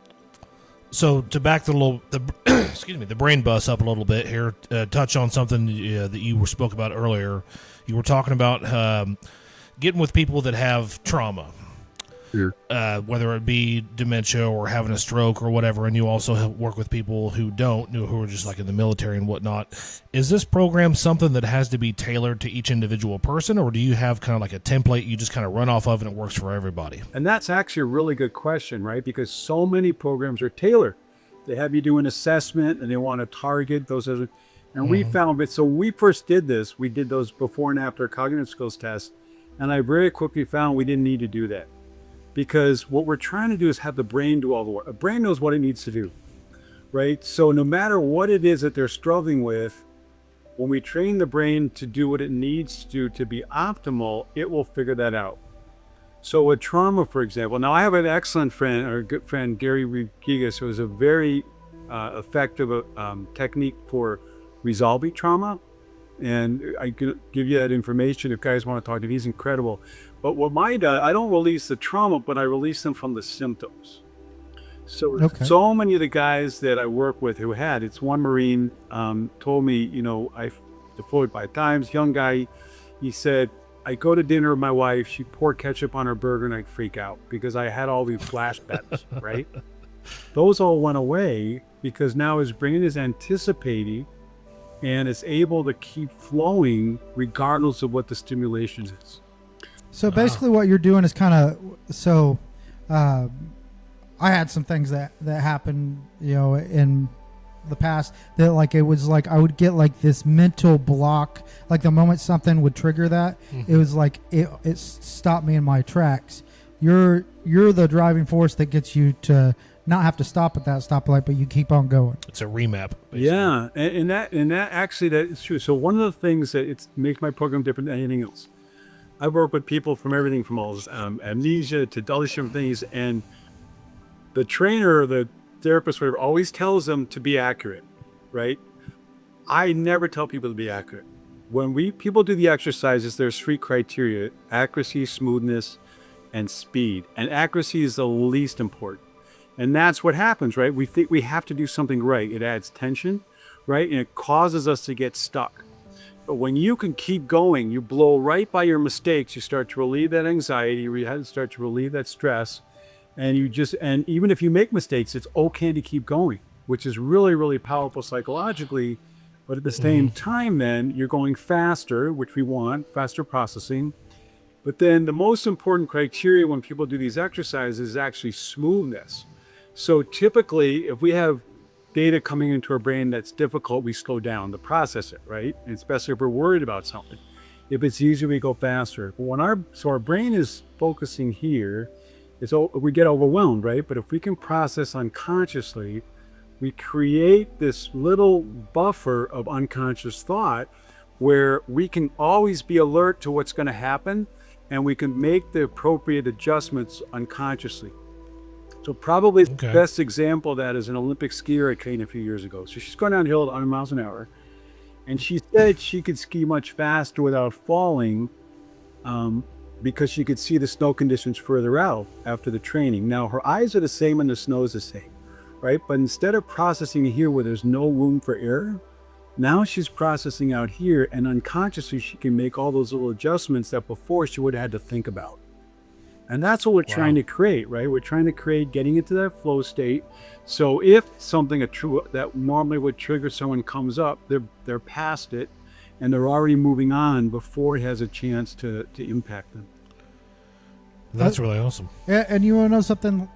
So to back the brain bus up a little bit here, touch on something that you spoke about earlier. You were talking about getting with people that have trauma. Sure. Whether it be dementia or having a stroke or whatever, and you also work with people who who are just like in the military and whatnot. Is this program something that has to be tailored to each individual person, or do you have kind of like a template you just kind of run off of and it works for everybody? And that's actually a really good question, right? Because so many programs are tailored. They have you do an assessment and they want to target those. And we found it. So when we first did this, we did those before and after cognitive skills tests. And I very quickly found we didn't need to do that. Because what we're trying to do is have the brain do all the work. The brain knows what it needs to do, right? So no matter what it is that they're struggling with, when we train the brain to do what it needs to do to be optimal, it will figure that out. So with trauma, for example, now I have an excellent friend, or a good friend, Gary Rodriguez, who has a very effective technique for resolving trauma. And I could give you that information if guys want to talk to him. He's incredible. But what mine does, I don't release the trauma, but I release them from the symptoms. So So many of the guys that I work with who had, it's one Marine told me, I've deployed 5 times, young guy. He said, I go to dinner with my wife, she poured ketchup on her burger and I'd freak out because I had all these flashbacks, right? Those all went away because now his brain is anticipating and it's able to keep flowing regardless of what the stimulation is. So basically what you're doing is kind of, I had some things that happened, in the past that like, it was like, I would get like this mental block, like the moment something would trigger that, it was like, it stopped me in my tracks. You're the driving force that gets you to not have to stop at that stoplight, but you keep on going. It's a remap. Basically. Yeah, and that actually that is true. So one of the things that makes my program different than anything else, I work with people from everything from all amnesia to all these different things, and the trainer or the therapist, whatever, always tells them to be accurate, right? I never tell people to be accurate. When people do the exercises, there's 3 criteria: accuracy, smoothness, and speed. And accuracy is the least important. And that's what happens, right? We think we have to do something right. It adds tension, right? And it causes us to get stuck. But when you can keep going, you blow right by your mistakes, you start to relieve that anxiety, you start to relieve that stress. And even if you make mistakes, it's okay to keep going, which is really, really powerful psychologically. But at the same time, then you're going faster, which we want, faster processing. But then the most important criteria when people do these exercises is actually smoothness. So typically, if we have data coming into our brain that's difficult, we slow down to process it, right? And especially if we're worried about something. If it's easier, we go faster. But our brain is focusing here, we get overwhelmed, right? But if we can process unconsciously, we create this little buffer of unconscious thought where we can always be alert to what's going to happen, and we can make the appropriate adjustments unconsciously. So probably the best example of that is an Olympic skier I trained a few years ago. So she's going downhill at 100 miles an hour, and she said she could ski much faster without falling because she could see the snow conditions further out after the training. Now, her eyes are the same and the snow is the same, right? But instead of processing here where there's no room for error, now she's processing out here, and unconsciously she can make all those little adjustments that before she would have had to think about. And that's what we're trying to create, right? We're trying to create getting into that flow state. So if something that normally would trigger someone comes up, they're past it, and they're already moving on before it has a chance to impact them. That's really awesome. Yeah, and you want to know something?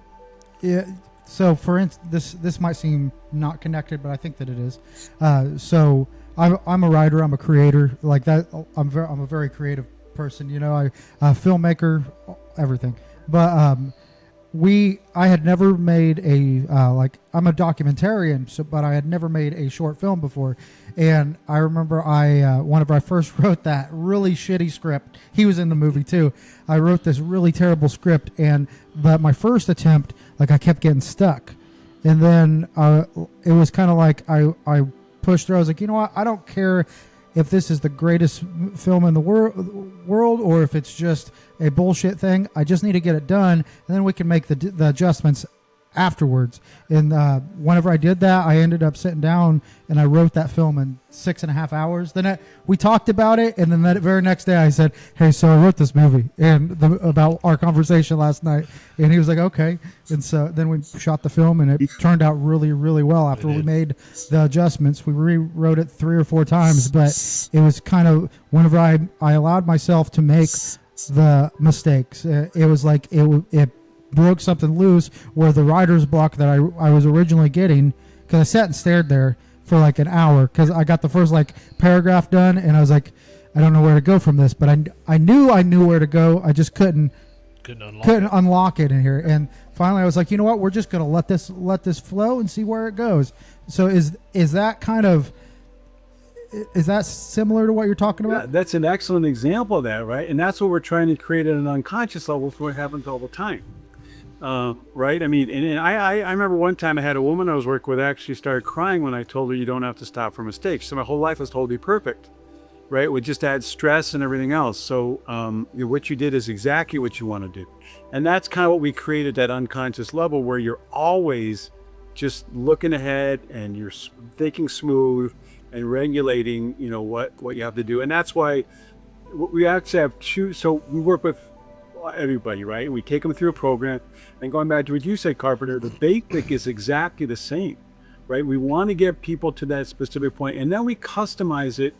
Yeah. So, for instance, this might seem not connected, but I think that it is. So, I'm a writer. I'm a creator. Like that. I'm a very creative person. You know, I filmmaker, everything. But I had never made a I'm a documentarian, but I had never made a short film before. And I remember whenever I first wrote that really shitty script, he was in the movie too. I wrote this really terrible script, but my first attempt, I kept getting stuck. And then it was kind of like I pushed through. I was like, you know what? I don't care if this is the greatest film in the world or if it's just a bullshit thing. I just need to get it done, and then we can make the adjustments afterwards. And whenever I did that, I ended up sitting down and I wrote that film in 6.5 hours. Then we talked about it, and then that very next day I said, hey, so I wrote this movie and about our conversation last night. And he was like, okay. And so then we shot the film, and it turned out really, really well. After we made the adjustments, we rewrote it 3 or 4 times, but it was kind of whenever I allowed myself to make the mistakes, it was like it broke something loose, where the writer's block that I was originally getting, because I sat and stared there for like an hour because I got the first paragraph done, and I was like, I don't know where to go from this, but I knew where to go. I just couldn't unlock it in here. And finally I was like, you know what, we're just gonna let this flow and see where it goes. So is that similar to what you're talking about? Yeah, that's an excellent example of that, right? And that's what we're trying to create at an unconscious level, for what happens all the time. Right? I mean, and I remember one time I had a woman I was working with actually started crying when I told her you don't have to stop for mistakes. So my whole life was told to be perfect, right? It would just add stress and everything else. So what you did is exactly what you want to do. And that's kind of what we created at unconscious level, where you're always just looking ahead and you're thinking smooth and regulating, what you have to do. And that's why we actually have two. So we work with everybody, right? We take them through a program, and going back to what you said, Carpenter, the basic is exactly the same, right? We want to get people to that specific point, and then we customize it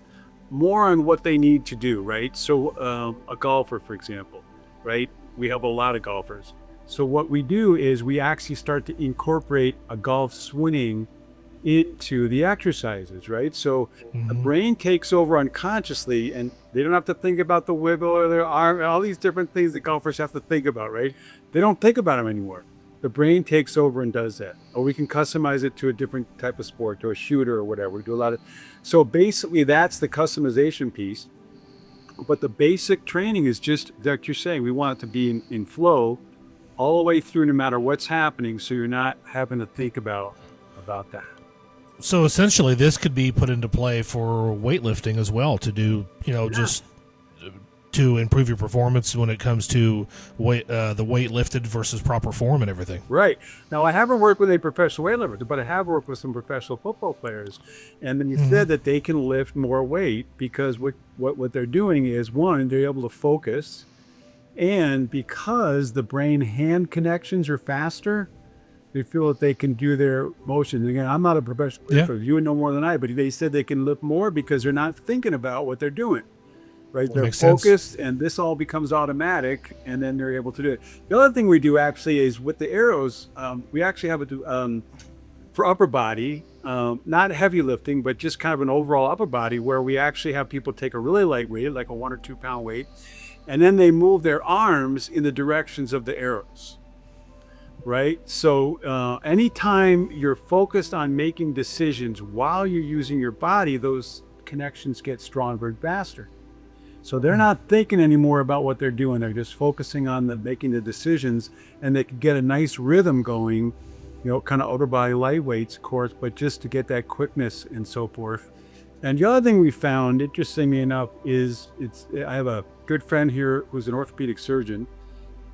more on what they need to do, right? So a golfer, for example, right? We have a lot of golfers. So what we do is we actually start to incorporate a golf swing into the exercises, right? So the brain takes over unconsciously, and they don't have to think about the wiggle or their arm, all these different things that golfers have to think about, right? They don't think about them anymore. The brain takes over and does that. Or we can customize it to a different type of sport, to a shooter or whatever. We do a lot of, so basically that's the customization piece. But the basic training is just like you're saying, we want it to be in flow all the way through, no matter what's happening, so you're not having to think about that. So essentially, this could be put into play for weightlifting as well, to do, just to improve your performance when it comes to the weight lifted versus proper form and everything. Right. Now, I haven't worked with a professional weightlifter, but I have worked with some professional football players. And then you said that they can lift more weight because what they're doing is, one, they're able to focus. And because the brain-hand connections are faster, they feel that they can do their motions. Again, I'm not a professional lifter. You would know more than I, but they said they can lift more because they're not thinking about what they're doing, right? They're focused, and this all becomes automatic, and then they're able to do it. The other thing we do actually is with the arrows, we actually have it for upper body, not heavy lifting, but just kind of an overall upper body, where we actually have people take a really light weight, like a 1 or 2 pound weight, and then they move their arms in the directions of the arrows. Right? So anytime you're focused on making decisions while you're using your body, those connections get stronger and faster. So they're not thinking anymore about what they're doing. They're just focusing on making the decisions, and they can get a nice rhythm going, kind of upper body light weights, of course, but just to get that quickness and so forth. And the other thing we found, interestingly enough, is I have a good friend here who's an orthopedic surgeon,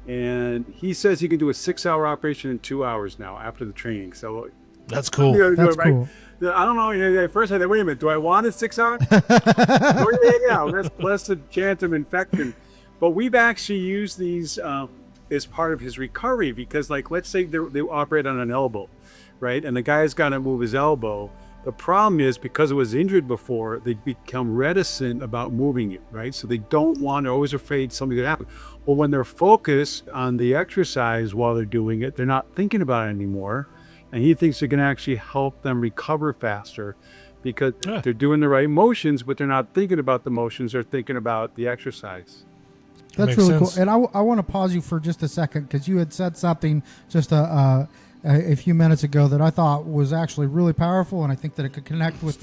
and he says he can do a 6-hour operation in 2 hours now after the training. So that's cool. That's cool. I don't know. At first I said, wait a minute, do I want it 6 hours? Yeah, that's less the chance of infection. But we've actually used these as part of his recovery, because let's say they operate on an elbow, right? And the guy's got to move his elbow. The problem is because it was injured before, they become reticent about moving it, right? So they don't want, they're always afraid something could happen. Well, when they're focused on the exercise while they're doing it, they're not thinking about it anymore. And he thinks it can actually help them recover faster because they're doing the right motions, but they're not thinking about the motions. They're thinking about the exercise. That's really cool. And I want to pause you for just a second because you had said something just a few minutes ago that I thought was actually really powerful, and I think that it could connect with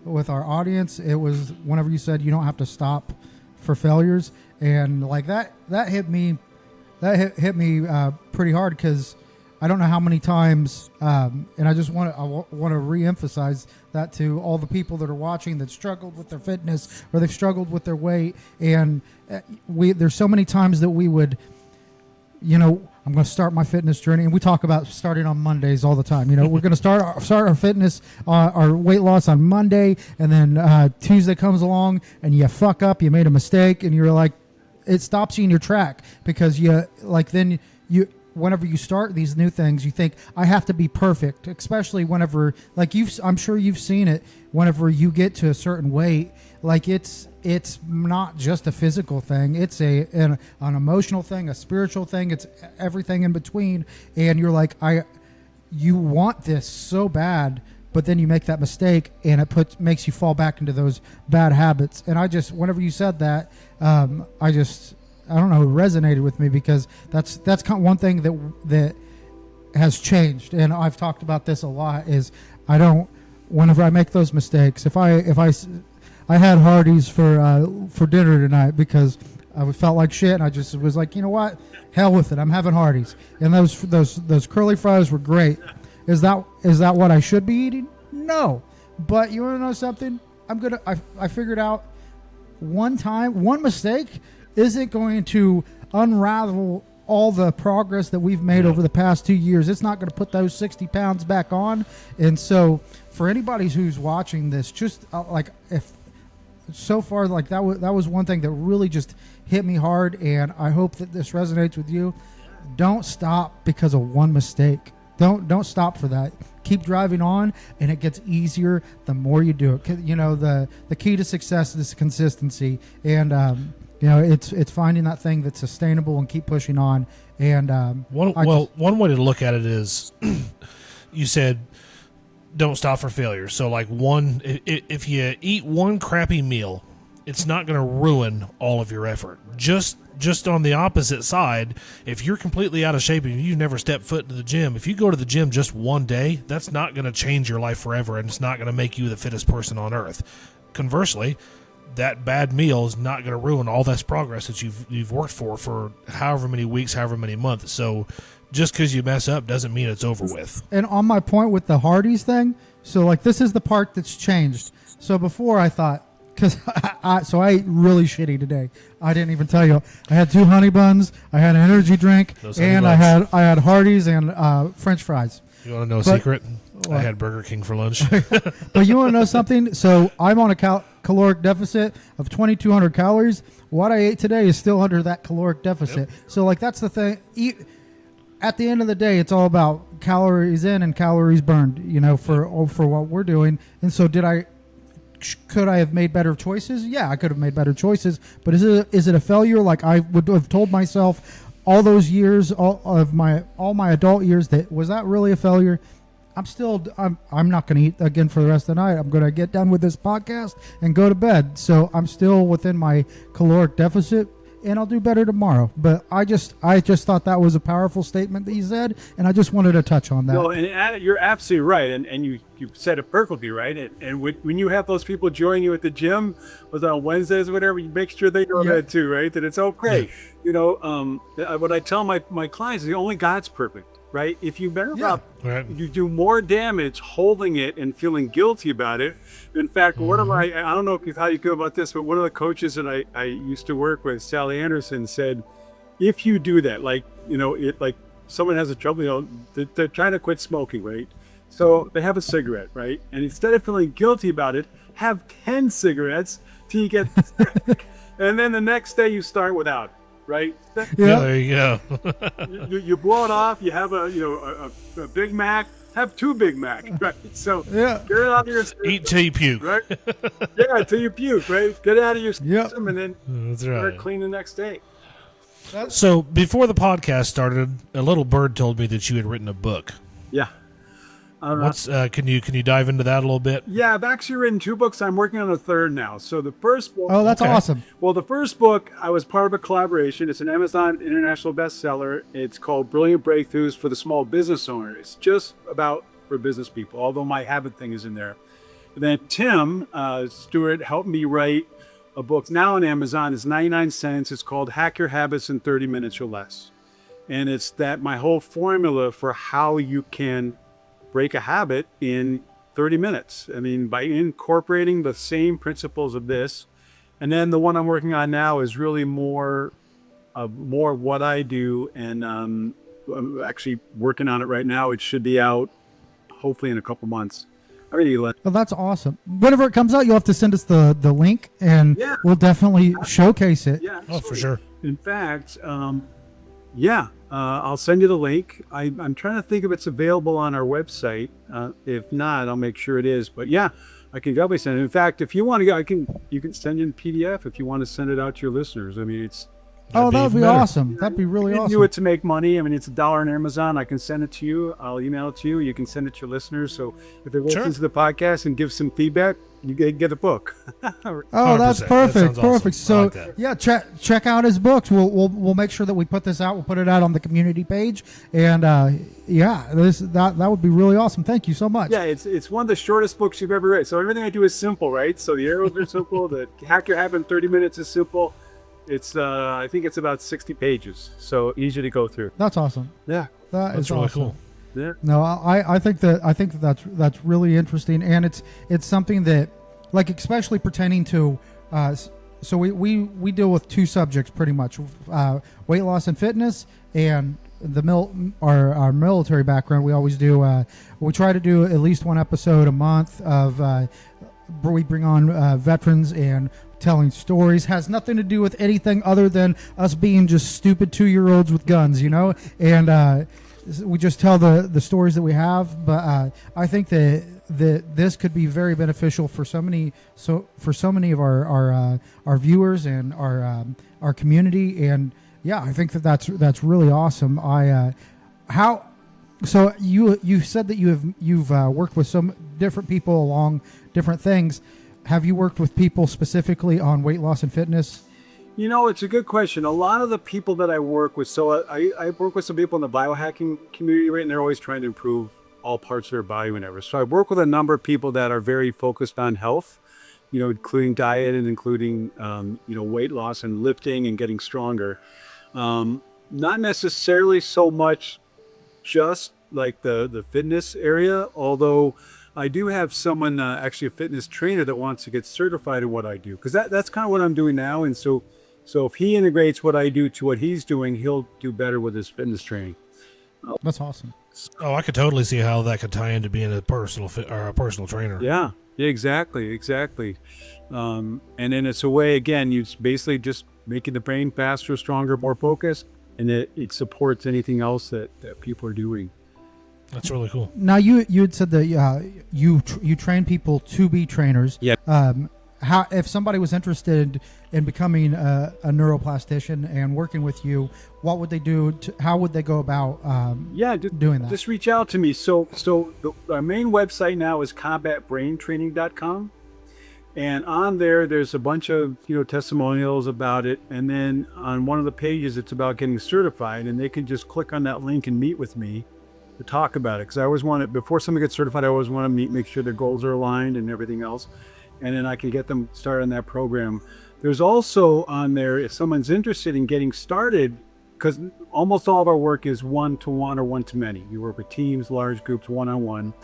with our audience. It was whenever you said you don't have to stop for failures, and like that hit me. That hit me pretty hard because I don't know how many times, and I just want to reemphasize that to all the people that are watching that struggled with their fitness or they've struggled with their weight, and there's so many times that we would, I'm going to start my fitness journey, and we talk about starting on Mondays all the time. We're going to start our fitness, our weight loss on Monday, and then Tuesday comes along, and you fuck up, you made a mistake, and you're like, it stops you in your track because whenever you start these new things, you think I have to be perfect, especially whenever, like I'm sure you've seen it. Whenever you get to a certain weight, like it's not just a physical thing; it's an emotional thing, a spiritual thing. It's everything in between, and you're like, you want this so bad, but then you make that mistake, and it makes you fall back into those bad habits. And whenever you said that, I don't know, it resonated with me because that's kind of one thing that has changed, and I've talked about this a lot. Is whenever I make those mistakes, if I had Hardee's for dinner tonight because I felt like shit, and I just was like, you know what, hell with it, I'm having Hardee's, and those curly fries were great. Is that what I should be eating? No, but you want to know something? I figured out one mistake isn't going to unravel all the progress that we've made over the past 2 years. It's not going to put those 60 pounds back on. And so for anybody who's watching this, just if so far, like that was one thing that really just hit me hard. And I hope that this resonates with you. Don't stop because of one mistake. Don't stop for that. Keep driving on, and it gets easier the more you do it. The key to success is consistency, and it's finding that thing that's sustainable and keep pushing on. And one way to look at it is, you said don't stop for failure. So like if you eat one crappy meal, it's not going to ruin all of your effort. Just on the opposite side, if you're completely out of shape and you've never stepped foot into the gym, if you go to the gym just one day, that's not going to change your life forever, and it's not going to make you the fittest person on earth. Conversely, that bad meal is not going to ruin all this progress that you've worked for however many weeks, however many months. So just because you mess up doesn't mean it's over with. And on my point with the Hardee's thing, so like this is the part that's changed. So before I thought, because I ate really shitty today. I didn't even tell you. I had 2 honey buns, I had an energy drink, and I had Hardee's and French fries. You want to know a secret? I had Burger King for lunch. But you want to know something? So I'm on a caloric deficit of 2,200 calories. What I ate today is still under that caloric deficit. Yep. So like that's the thing. At the end of the day, it's all about calories in and calories burned. For what we're doing. And so could I have made better choices? Yeah, I could have made better choices. But is it a failure? Like I would have told myself all those years, all my adult years, was that really a failure? I'm not going to eat again for the rest of the night. I'm going to get done with this podcast and go to bed. So I'm still within my caloric deficit, and I'll do better tomorrow. But I just thought that was a powerful statement that you said, and I just wanted to touch on that. No, and you're absolutely right, and you said it perfectly, right? And when you have those people join you at the gym, was on Wednesdays or whatever, you make sure they know that too, right? That it's okay. What I tell my clients is only God's perfect. Right? If you measure up, you do more damage holding it and feeling guilty about it. In fact, one of I don't know how you feel about this, but one of the coaches that I used to work with, Sally Anderson, said, if you do that, like someone has a trouble, they're trying to quit smoking, right? So they have a cigarette, right? And instead of feeling guilty about it, have 10 cigarettes till you get sick. And then the next day you start without. Right? Yeah, there you go. you blow it off. You have a Big Mac, have 2 Big Mac, right? So Yeah. get it out of your system, Eat till you puke. right? Yeah, till you puke, right? Get it out of your system, Yep. and then That's start right. clean the next day. So before the podcast started, a little bird told me that you had written a book. Yeah. What's can you dive into that a little bit? Yeah, I've actually written 2 books. I'm working on a 3rd now. So the first book. Oh, that's Okay. awesome. Well, the first book, I was part of a collaboration. It's an Amazon international bestseller. It's called Brilliant Breakthroughs for the Small Business Owner. It's just about for business people, although my habit thing is in there. And then Tim Stewart helped me write a book now on Amazon. It's 99 cents. It's called Hack Your Habits in 30 Minutes or Less. And it's that my whole formula for how you can break a habit in 30 minutes. I mean, by incorporating the same principles of this. And then the one I'm working on now is really more what I do. And I'm actually working on it right now. It should be out hopefully in a couple months. I really let. Well, that's awesome. Whenever it comes out, you'll have to send us the link, and Yeah. we'll definitely showcase it. Yeah. Oh, for sure. In fact, I'll send you the link. I'm trying to think if it's available on our website. If not, I'll make sure it is. But yeah, I can definitely send it. In fact, if you want to go, you can send in PDF if you want to send it out to your listeners. I mean, it's. Oh, that would even be better. awesome. That'd be really You can awesome. do it to make money. I mean, it's $1 on Amazon. I can send it to you. I'll email it to you. You can send it to your listeners. So if they listen to the podcast and give some feedback, you get a book. Oh, that's 100%. That perfect. sounds awesome. Perfect. I So like that. yeah, check out his books. We'll make sure that we put this out. We'll put it out on the community page, and that would be really awesome. Thank you so much. Yeah, it's one of the shortest books you've ever read. So everything I do is simple, right? So the arrows are simple. The Hack Your Habit in 30 Minutes is simple. It's I think it's about 60 pages, so easy to go through. That's awesome. Yeah, That That's is really awesome. cool. yeah. No, I think that's really interesting, and it's something that, like, especially pertaining to so we deal with 2 subjects pretty much, weight loss and fitness, and our military background. We always do we try to do at least 1 episode a month of we bring on veterans and telling stories. Has nothing to do with anything other than us being just stupid 2-year-olds with guns, and we just tell the stories that we have. But I think that this could be very beneficial for so many of our viewers and our community. And yeah, I think that's really awesome. So you said that you've worked with some different people along different things. Have you worked with people specifically on weight loss and fitness? It's a good question. A lot of the people that I work with, so I work with some people in the biohacking community, right? And they're always trying to improve all parts of their body whenever. So I work with a number of people that are very focused on health, including diet and including, weight loss and lifting and getting stronger. Not necessarily so much just like the fitness area, although I do have someone, actually a fitness trainer, that wants to get certified in what I do, because that's kind of what I'm doing now. And so if he integrates what I do to what he's doing, he'll do better with his fitness training. That's awesome. Oh, I could totally see how that could tie into being a personal trainer. Yeah, exactly. And then it's a way, again, you basically just making the brain faster, stronger, more focused, and it supports anything else that people are doing. That's really cool. Now you had said that you train people to be trainers. Yeah. How, if somebody was interested in becoming a neuroplastician and working with you, what would they do? How would they go about doing that? Just reach out to me. So our main website now is combatbraintraining.com. And on there's a bunch of testimonials about it. And then on one of the pages, it's about getting certified. And they can just click on that link and meet with me to talk about it. Because I always want it, before somebody gets certified, I always want to make sure their goals are aligned and everything else. And then I can get them started on that program. There's also on there, if someone's interested in getting started, because almost all of our work is one-to-one or one-to-many. We work with teams, large groups, one-on-one.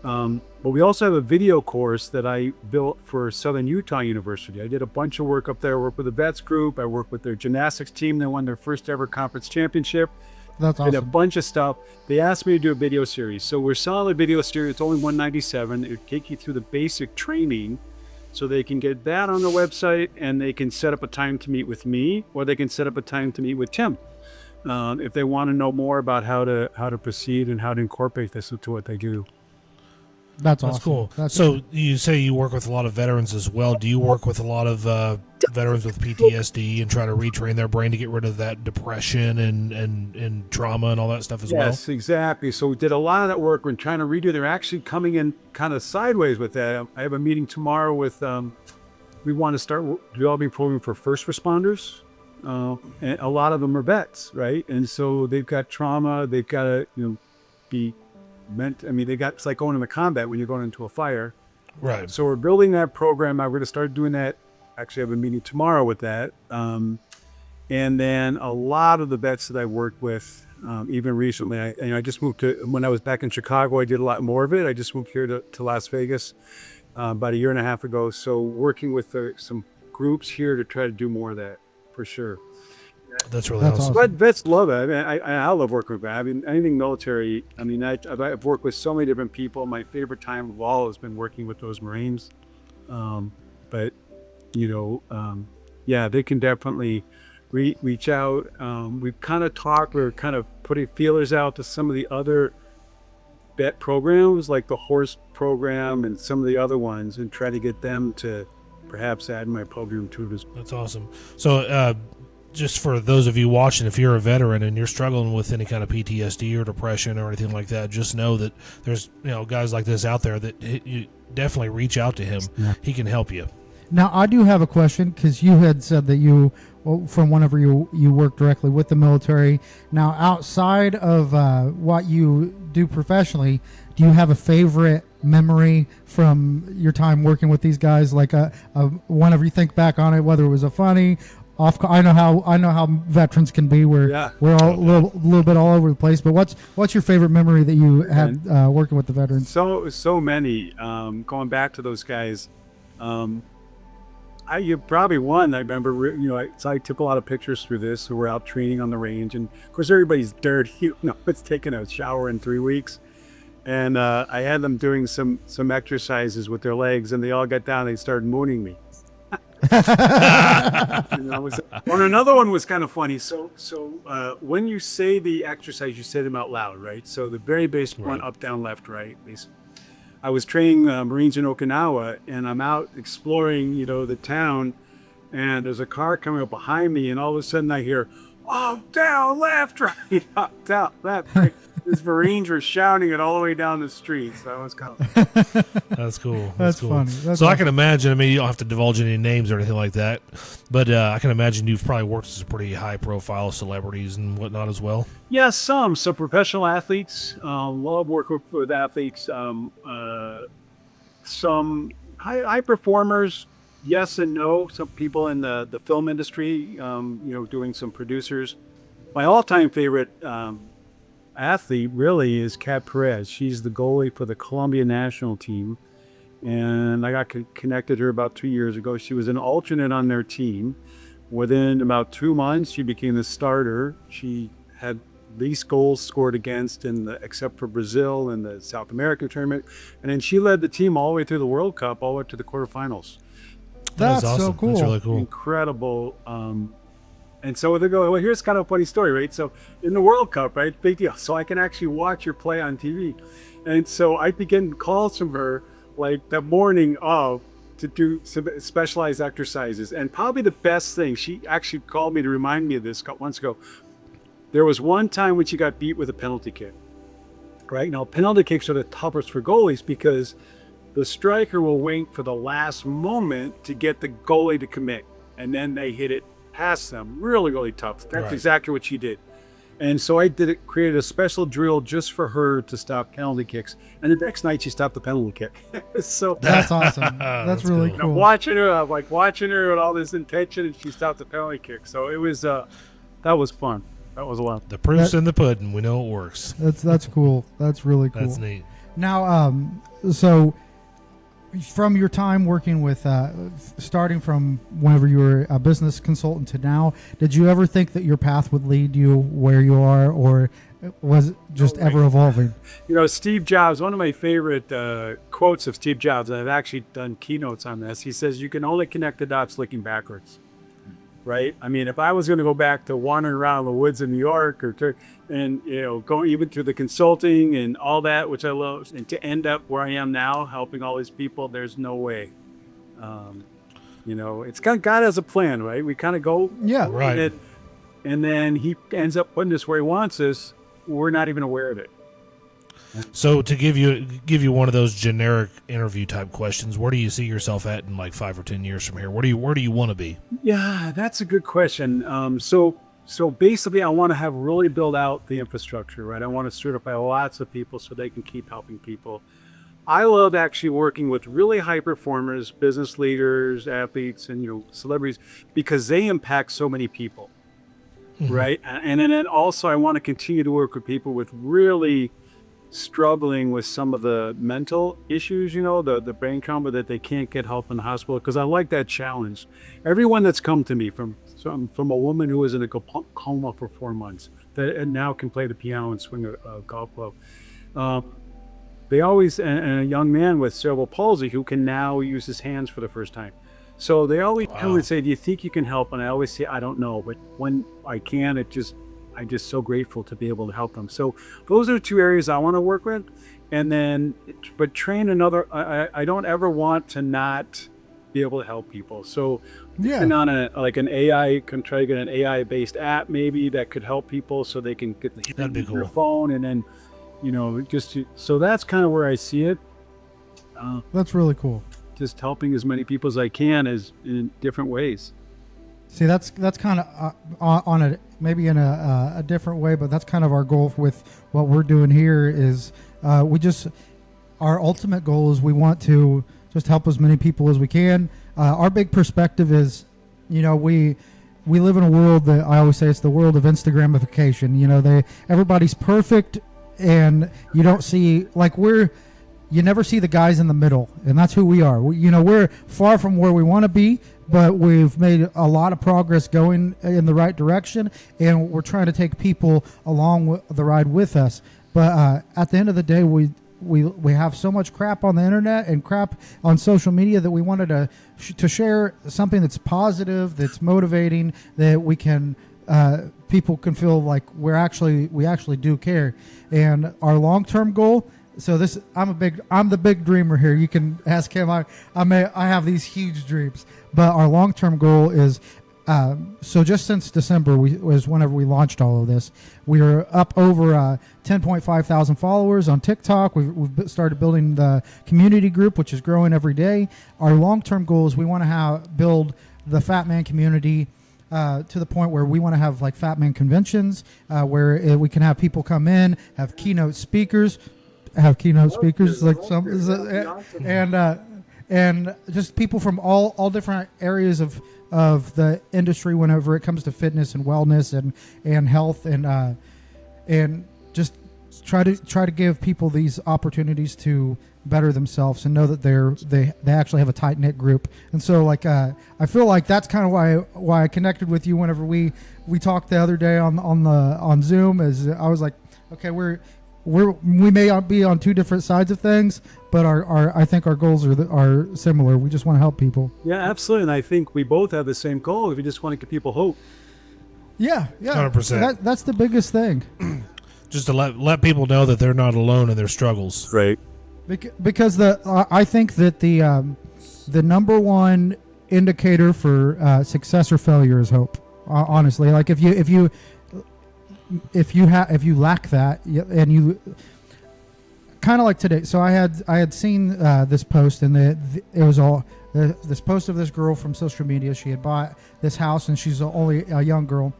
But we also have a video course that I built for Southern Utah University. I did a bunch of work up there. I worked with the vets group. I worked with their gymnastics team. They won their first ever conference championship. That's Did a awesome. bunch of stuff. They asked me to do a video series. So we're selling a video series. It's only $197. It would take you through the basic training. So they can get that on the website, and they can set up a time to meet with me, or they can set up a time to meet with Tim. if they want to know more about how to proceed and how to incorporate this into what they do. That's That's awesome. cool. So you say you work with a lot of veterans as well. Do you work with a lot of veterans with PTSD and try to retrain their brain to get rid of that depression and trauma and all that stuff as well? Yes, exactly. So we did a lot of that work. We're trying to redo. They're actually coming in kind of sideways with that. I have a meeting tomorrow with. We want to start developing a program for first responders. And a lot of them are vets, right? And so they've got trauma. They've got to be meant. I mean, it's like going into combat when you're going into a fire. Right. So we're building that program. We're going to start doing that. Actually, I have a meeting tomorrow with that. And then a lot of the vets that I worked with, even recently, I just moved to, when I was back in Chicago, I did a lot more of it. I just moved here to Las Vegas about a year and a half ago. So working with some groups here to try to do more of that, for sure. That's really awesome. But vets love it. I mean, I love working with vets. I mean, anything military. I mean, I've worked with so many different people. My favorite time of all has been working with those Marines. But yeah, they can definitely reach out. We've kind of talked. We're kind of putting feelers out to some of the other vet programs, like the horse program and some of the other ones, and try to get them to perhaps add my program to it as well. That's awesome. So just for those of you watching, if you're a veteran and you're struggling with any kind of PTSD or depression or anything like that, just know that there's guys like this out there that you definitely reach out to him. Yeah. He can help you. Now, I do have a question, because you had said that from whenever you work directly with the military. Now, outside of what you do professionally, do you have a favorite memory from your time working with these guys? Like whenever you think back on it, whether it was a funny, I know how veterans can be. We're all a little bit all over the place. But what's your favorite memory that you had working with the veterans? So many. Going back to those guys. You probably won. I remember, I took a lot of pictures through this. So we're out training on the range, and of course everybody's dirty. It's taking a shower in 3 weeks, and I had them doing some exercises with their legs, and they all got down. And they started mooning me. Another one was kind of funny. So when you say the exercise, you say them out loud, right? So the very basic one, up, down, left, right. Basically. I was training Marines in Okinawa, and I'm out exploring, the town, and there's a car coming up behind me, and all of a sudden I hear, up, down, left, right, up, down, left, right. These Marines were shouting it all the way down the street. So that was kind of That's cool. That's cool. funny. So I can imagine, you don't have to divulge any names or anything like that, but I can imagine you've probably worked with some pretty high-profile celebrities and whatnot as well. Yeah, some professional athletes. Love working with athletes. Some high performers, yes and no. Some people in the film industry, doing some producers. My all-time favorite athlete really is Kat Perez. She's the goalie for the Colombia national team, and I got connected to her about 2 years ago. She was an alternate on their team. Within about 2 months, she became the starter. She had least goals scored against except for Brazil in the South American tournament, and then she led the team all the way through the World Cup, all the way to the quarterfinals. That's awesome. So cool. That's really cool. Incredible. And so they go, well, here's kind of a funny story, right? So in the World Cup, right, big deal. So I can actually watch her play on TV. And so I begin calls from her like that morning to do some specialized exercises. And probably the best thing, she actually called me to remind me of this months ago. There was one time when she got beat with a penalty kick, right? Now, penalty kicks are the toughest for goalies because the striker will wait for the last moment to get the goalie to commit, and then they hit it past them. Really, really tough. That's right. Exactly what she did. And so I created a special drill just for her to stop penalty kicks. And the next night she stopped the penalty kick. So that's awesome. That's really cool. Watching her with all this intention, and she stopped the penalty kick. So it was that was fun. That was a lot. The proof's in the pudding. We know it works. That's cool. That's really cool. That's neat. Now, so from your time working with, starting from whenever you were a business consultant to now, did you ever think that your path would lead you where you are, or was it just ever evolving? Steve Jobs, one of my favorite quotes of Steve Jobs, and I've actually done keynotes on this. He says, "You can only connect the dots looking backwards." right? I mean, if I was going to go back to wandering around the woods in New York and going even to the consulting and all that, which I love, and to end up where I am now, helping all these people, there's no way. It's kind of God has a plan, right? We kind of go, Yeah. Right. and then he ends up putting us where he wants us. We're not even aware of it. So to give you one of those generic interview type questions, where do you see yourself at in like 5 or 10 years from here? Where do you want to be? Yeah, that's a good question. So basically, I want to have really build out the infrastructure, right? I want to certify lots of people so they can keep helping people. I love actually working with really high performers, business leaders, athletes, and celebrities, because they impact so many people, right? And then also I want to continue to work with people with really struggling with some of the mental issues, the brain trauma that they can't get help in the hospital, because I like that challenge. Everyone that's come to me from a woman who was in a coma for 4 months that now can play the piano and swing a golf club. They always, and a young man with cerebral palsy who can now use his hands for the first time. So they always come and say, do you think you can help? And I always say, I don't know, but when I can, I'm just so grateful to be able to help them. So those are 2 areas I want to work with. And then, but train another, I don't ever want to not be able to help people. So and on an AI, can try to get an AI based app maybe that could help people so they can get That'd be their cool. phone, and then, so that's kind of where I see it. That's really cool. Just helping as many people as I can in different ways. See, that's kind of on a maybe in a different way, but that's kind of our goal with what we're doing here. Is our ultimate goal is we want to just help as many people as we can. Our big perspective is, we live in a world that I always say it's the world of Instagramification. Everybody's perfect, and you don't see you never see the guys in the middle, and that's who we are. We're far from where we want to be, but we've made a lot of progress going in the right direction, and we're trying to take people along the ride with us. But at the end of the day, we have so much crap on the internet and crap on social media that we wanted to share something that's positive, that's motivating, that we can people can feel like we actually do care. And our long-term goal. So I'm the big dreamer here. You can ask him. I have these huge dreams, but our long-term goal is, so just since December was whenever we launched all of this, we are up over 10.5 thousand followers on TikTok. We've started building the community group, which is growing every day. Our long-term goal is we want to build the Fatman community to the point where we want to have like Fatman conventions, where we can have people come in, have keynote speakers. Like some, and just people from all different areas of the industry whenever it comes to fitness and wellness and health, and just try to give people these opportunities to better themselves and know that they actually have a tight knit group. And so I feel like that's kind of why I connected with you whenever we talked the other day on Zoom. Is I was like, okay, we may be on 2 different sides of things, but I think our goals are similar. We just want to help people. Yeah, absolutely. And I think we both have the same goal. We just want to give people hope. Yeah. 100%. That's the biggest thing. Just to let people know that they're not alone in their struggles. Right. Because I think that the number one indicator for success or failure is hope. Honestly, like if you lack that, and you kind of like today. So I had seen this post, and it was all this post of this girl from social media. She had bought this house, and she's only a young girl,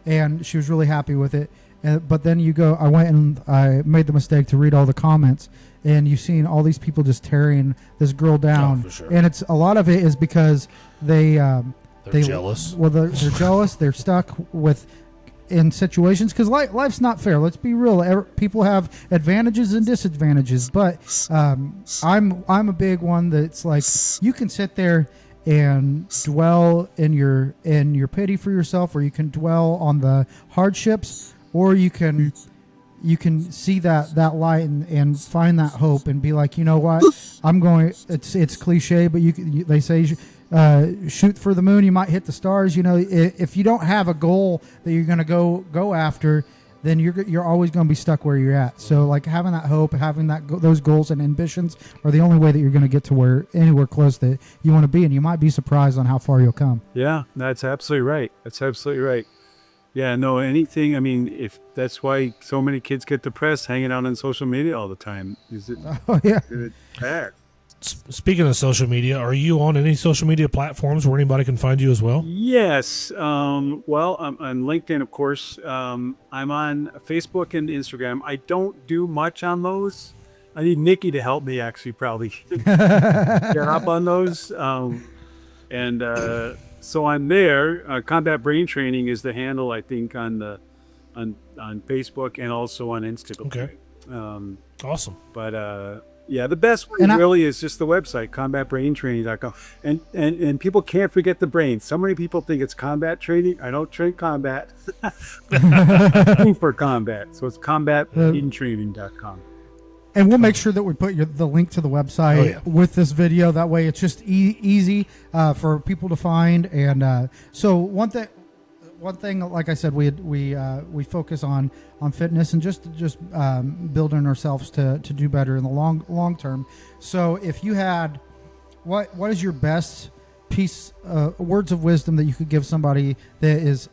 and she was really happy with it. But then I went and I made the mistake to read all the comments, and you've seen all these people just tearing this girl down. Oh, for sure. And it's a lot of it is because they're jealous. Well, they're jealous. They're stuck in situations because life's not fair. Let's be real. People have advantages and disadvantages, but I'm a big one that's like you can sit there and dwell in your pity for yourself, or you can dwell on the hardships, or you can see that light and find that hope and be like, you know what, I'm going. It's cliche, but they say shoot for the moon, you might hit the stars. You know, if you don't have a goal that you're going to go after, then you're always going to be stuck where you're at. So like having that hope, having those goals and ambitions are the only way that you're going to get to anywhere close that you want to be. And you might be surprised on how far you'll come. Yeah, that's absolutely right. Yeah, no, anything. I mean, if that's why so many kids get depressed hanging out on social media all the time. Is it? Oh yeah. Bad. Speaking of social media, are you on any social media platforms where anybody can find you as well? Yes. Well, I'm on LinkedIn, of course. I'm on Facebook and Instagram. I don't do much on those. I need Nikki to help me actually probably get up on those. So I'm there. Combat Brain Training is the handle, I think, on Facebook and also on Instagram. Okay. Awesome. But yeah, the best one really is just the website, combatbraintraining.com. And people can't forget the brain. So many people think it's combat training. I don't train combat. For combat. So it's combatbraintraining.com. And we'll make sure that we put the link to the website with this video. That way it's just easy for people to find. And so one thing, like I said, we focus on fitness and just building ourselves to do better in the long term. So if you had, what is your best piece, words of wisdom that you could give somebody that is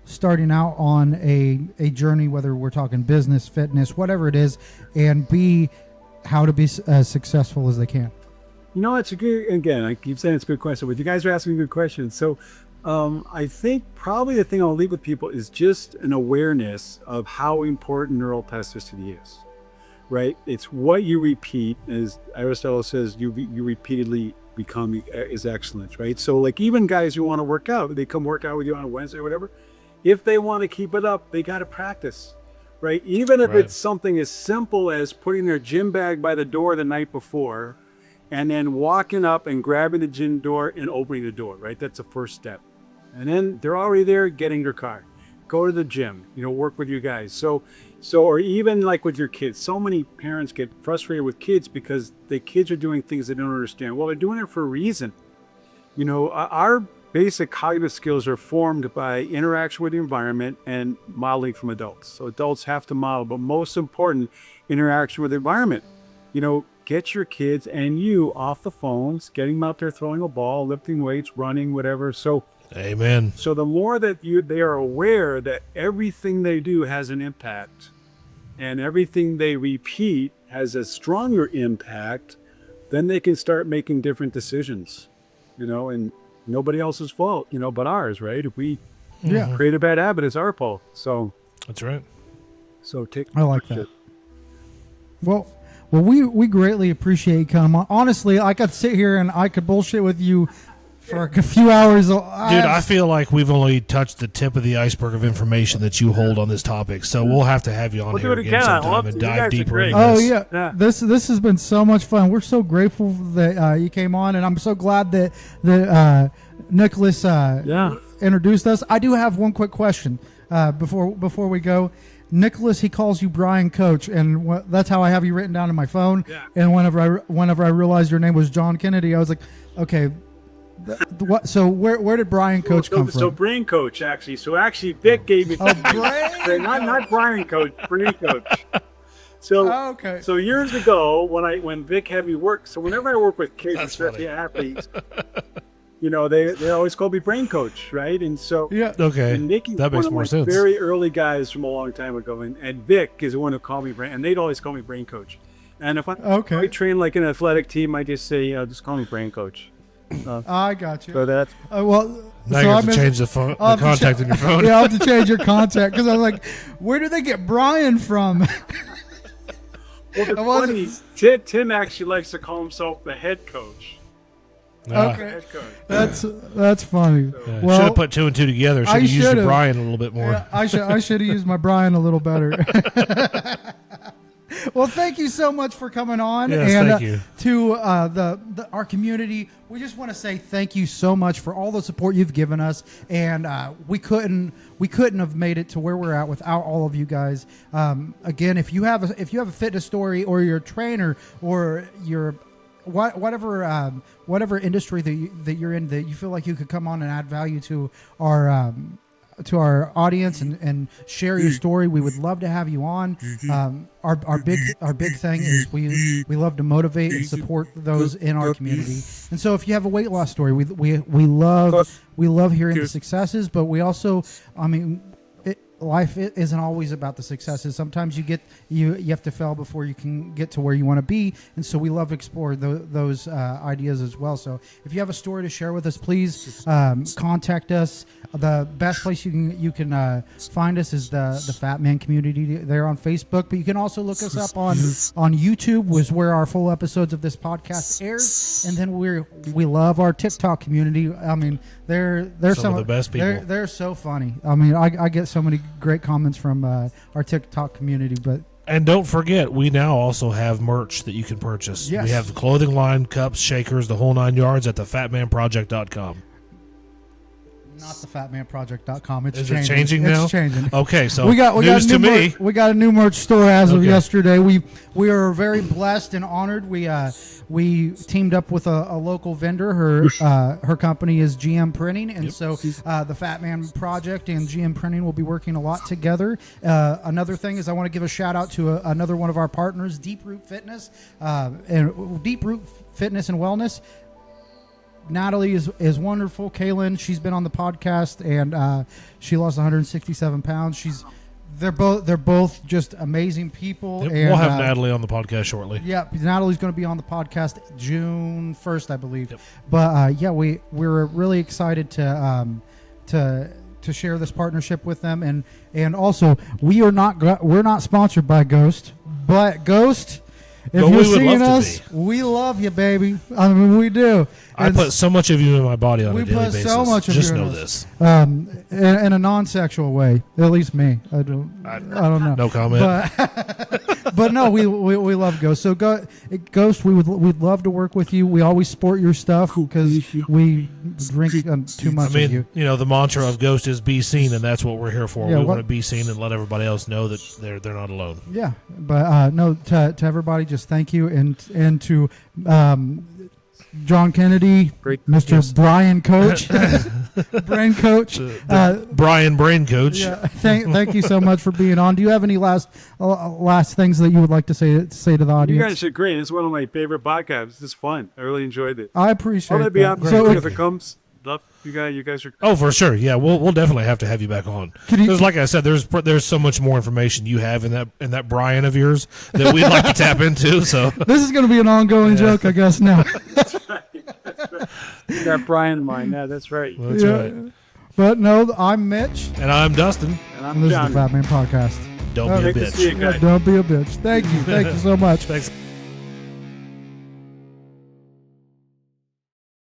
starting out on a journey, whether we're talking business, fitness, whatever it is, and B, how to be as successful as they can? You know, it's a good, again, I keep saying it's a good question, but you guys are asking good questions. So I think probably the thing I'll leave with people is just an awareness of how important neuroplasticity is, right? It's what you repeat, as Aristotle says, you repeatedly become is excellence, right? So like even guys who want to work out, they come work out with you on a Wednesday or whatever. If they want to keep it up, they got to practice, right? Even if it's something as simple as putting their gym bag by the door the night before and then walking up and grabbing the gym door and opening the door, right? That's the first step. And then they're already there getting their car. Go to the gym, work with you guys. So, or even like with your kids, so many parents get frustrated with kids because the kids are doing things they don't understand. Well, they're doing it for a reason. Our basic cognitive skills are formed by interaction with the environment and modeling from adults. So adults have to model, but most important, interaction with the environment. Get your kids and you off the phones, getting them out there throwing a ball, lifting weights, running, whatever. So, amen. So the more that they are aware that everything they do has an impact and everything they repeat has a stronger impact, then they can start making different decisions, and nobody else's fault, but ours, right? If we create a bad habit, it's our fault. So that's right. So I like that. Well, we greatly appreciate you coming on. Honestly, I could sit here and I could bullshit with you for a few hours. Dude, I feel like we've only touched the tip of the iceberg of information that you hold on this topic. So we'll have to have you on here again sometime and dive deeper into this. Oh, yeah. This has been so much fun. We're so grateful that you came on, and I'm so glad that Nicholas introduced us. I do have one quick question before we go. Nicholas, he calls you Brian Coach, and that's how I have you written down in my phone. Yeah. And whenever I realized your name was John Kennedy, I was like, okay, what? So where did Brian Coach come from? So Brain Coach, actually. So actually, Vic gave me not Brian Coach, Brain Coach. So So years ago, when Vic had me work, so whenever I work with kids, especially athletes, they always call me Brain Coach, right? And so and Nikki, that makes more sense. Very early guys from a long time ago, and Vic is the one who called me Brain, and they'd always call me Brain Coach. And if I train like an athletic team, I just say, just call me Brain Coach. I got you. So that's now you have to change the contact in your phone. Yeah, I'll have to change your contact because I was like, where do they get Brian from? Well, it's funny. Tim actually likes to call himself the head coach. Okay, head coach. That's funny. Yeah, well, should have put two and two together. Should have used your Brian a little bit more. Yeah, I should have used my Brian a little better. Well, thank you so much for coming on, and thank you. To our community. We just want to say thank you so much for all the support you've given us, and we couldn't have made it to where we're at without all of you guys. Again, if you have a fitness story, or you're a trainer, or you're whatever industry that you're in, that you feel like you could come on and add value to our audience and share your story, we would love to have you on. Our big thing is we love to motivate and support those in our community. And so if you have a weight loss story, we love hearing the successes, but we also, life isn't always about the successes. Sometimes you have to fail before you can get to where you want to be, and so we love to explore those ideas as well. So if you have a story to share with us, please contact us. The best place you can find us is the Fatman community there on Facebook, but you can also look us up on YouTube, was where our full episodes of this podcast airs. And then we love our TikTok community. I mean, they're some of the best people. They're so funny. I mean, I get so many great comments from our TikTok community. And don't forget, we now also have merch that you can purchase. Yes. We have the clothing line, cups, shakers, the whole 9 yards at thefatmanproject.com. Not thefatmanproject.com. Is it changing now? It's changing. Okay, so we got news to me. We got a new merch store as of yesterday. We are very blessed and honored. We teamed up with a local vendor. Her company is GM Printing, and so the Fatman Project and GM Printing will be working a lot together. Another thing is I want to give a shout out to another one of our partners, Deep Root Fitness and Deep Root Fitness and Wellness. Natalie is wonderful. Kaylin, she's been on the podcast, and she lost 167 pounds. They're both just amazing people. Yep, and we'll have Natalie on the podcast shortly. Yeah, Natalie's going to be on the podcast June 1st, I believe. Yep. But we're really excited to share this partnership with them, and also we're not sponsored by Ghost, but Ghost. If you're seeing us, we love you, baby. I mean, we do. I put so much of you in my body on a daily basis. We put so much of you in us. Just know this. In a non-sexual way, at least me. I don't know. No comment. But no, we love Ghost. So Ghost, we'd love to work with you. We always sport your stuff because we drink too much of you. You know, the mantra of Ghost is be seen, and that's what we're here for. Yeah, we want to be seen and let everybody else know that they're not alone. Yeah, but no, to everybody, just thank you, and to John Kennedy, Mr. Brian Coach, Brain Coach, Brian Brain Coach. Yeah, thank you so much for being on. Do you have any last things that you would like to say to the audience? You guys are great. It's one of my favorite podcasts. It's fun. I really enjoyed it. I appreciate it. I'll be on if it comes. Love you guys are. Oh, for sure. Yeah, we'll definitely have to have you back on. Because, like I said, there's so much more information you have in that Brian of yours that we'd like to tap into. So this is going to be an ongoing joke, I guess. Now. That's right. You got Brian in mind. Yeah, that's right. Well, that's right. But no, I'm Mitch, and I'm Dustin, and this is the Fatman Podcast. Don't be a bitch. Don't be a bitch. Thank you so much. Thanks.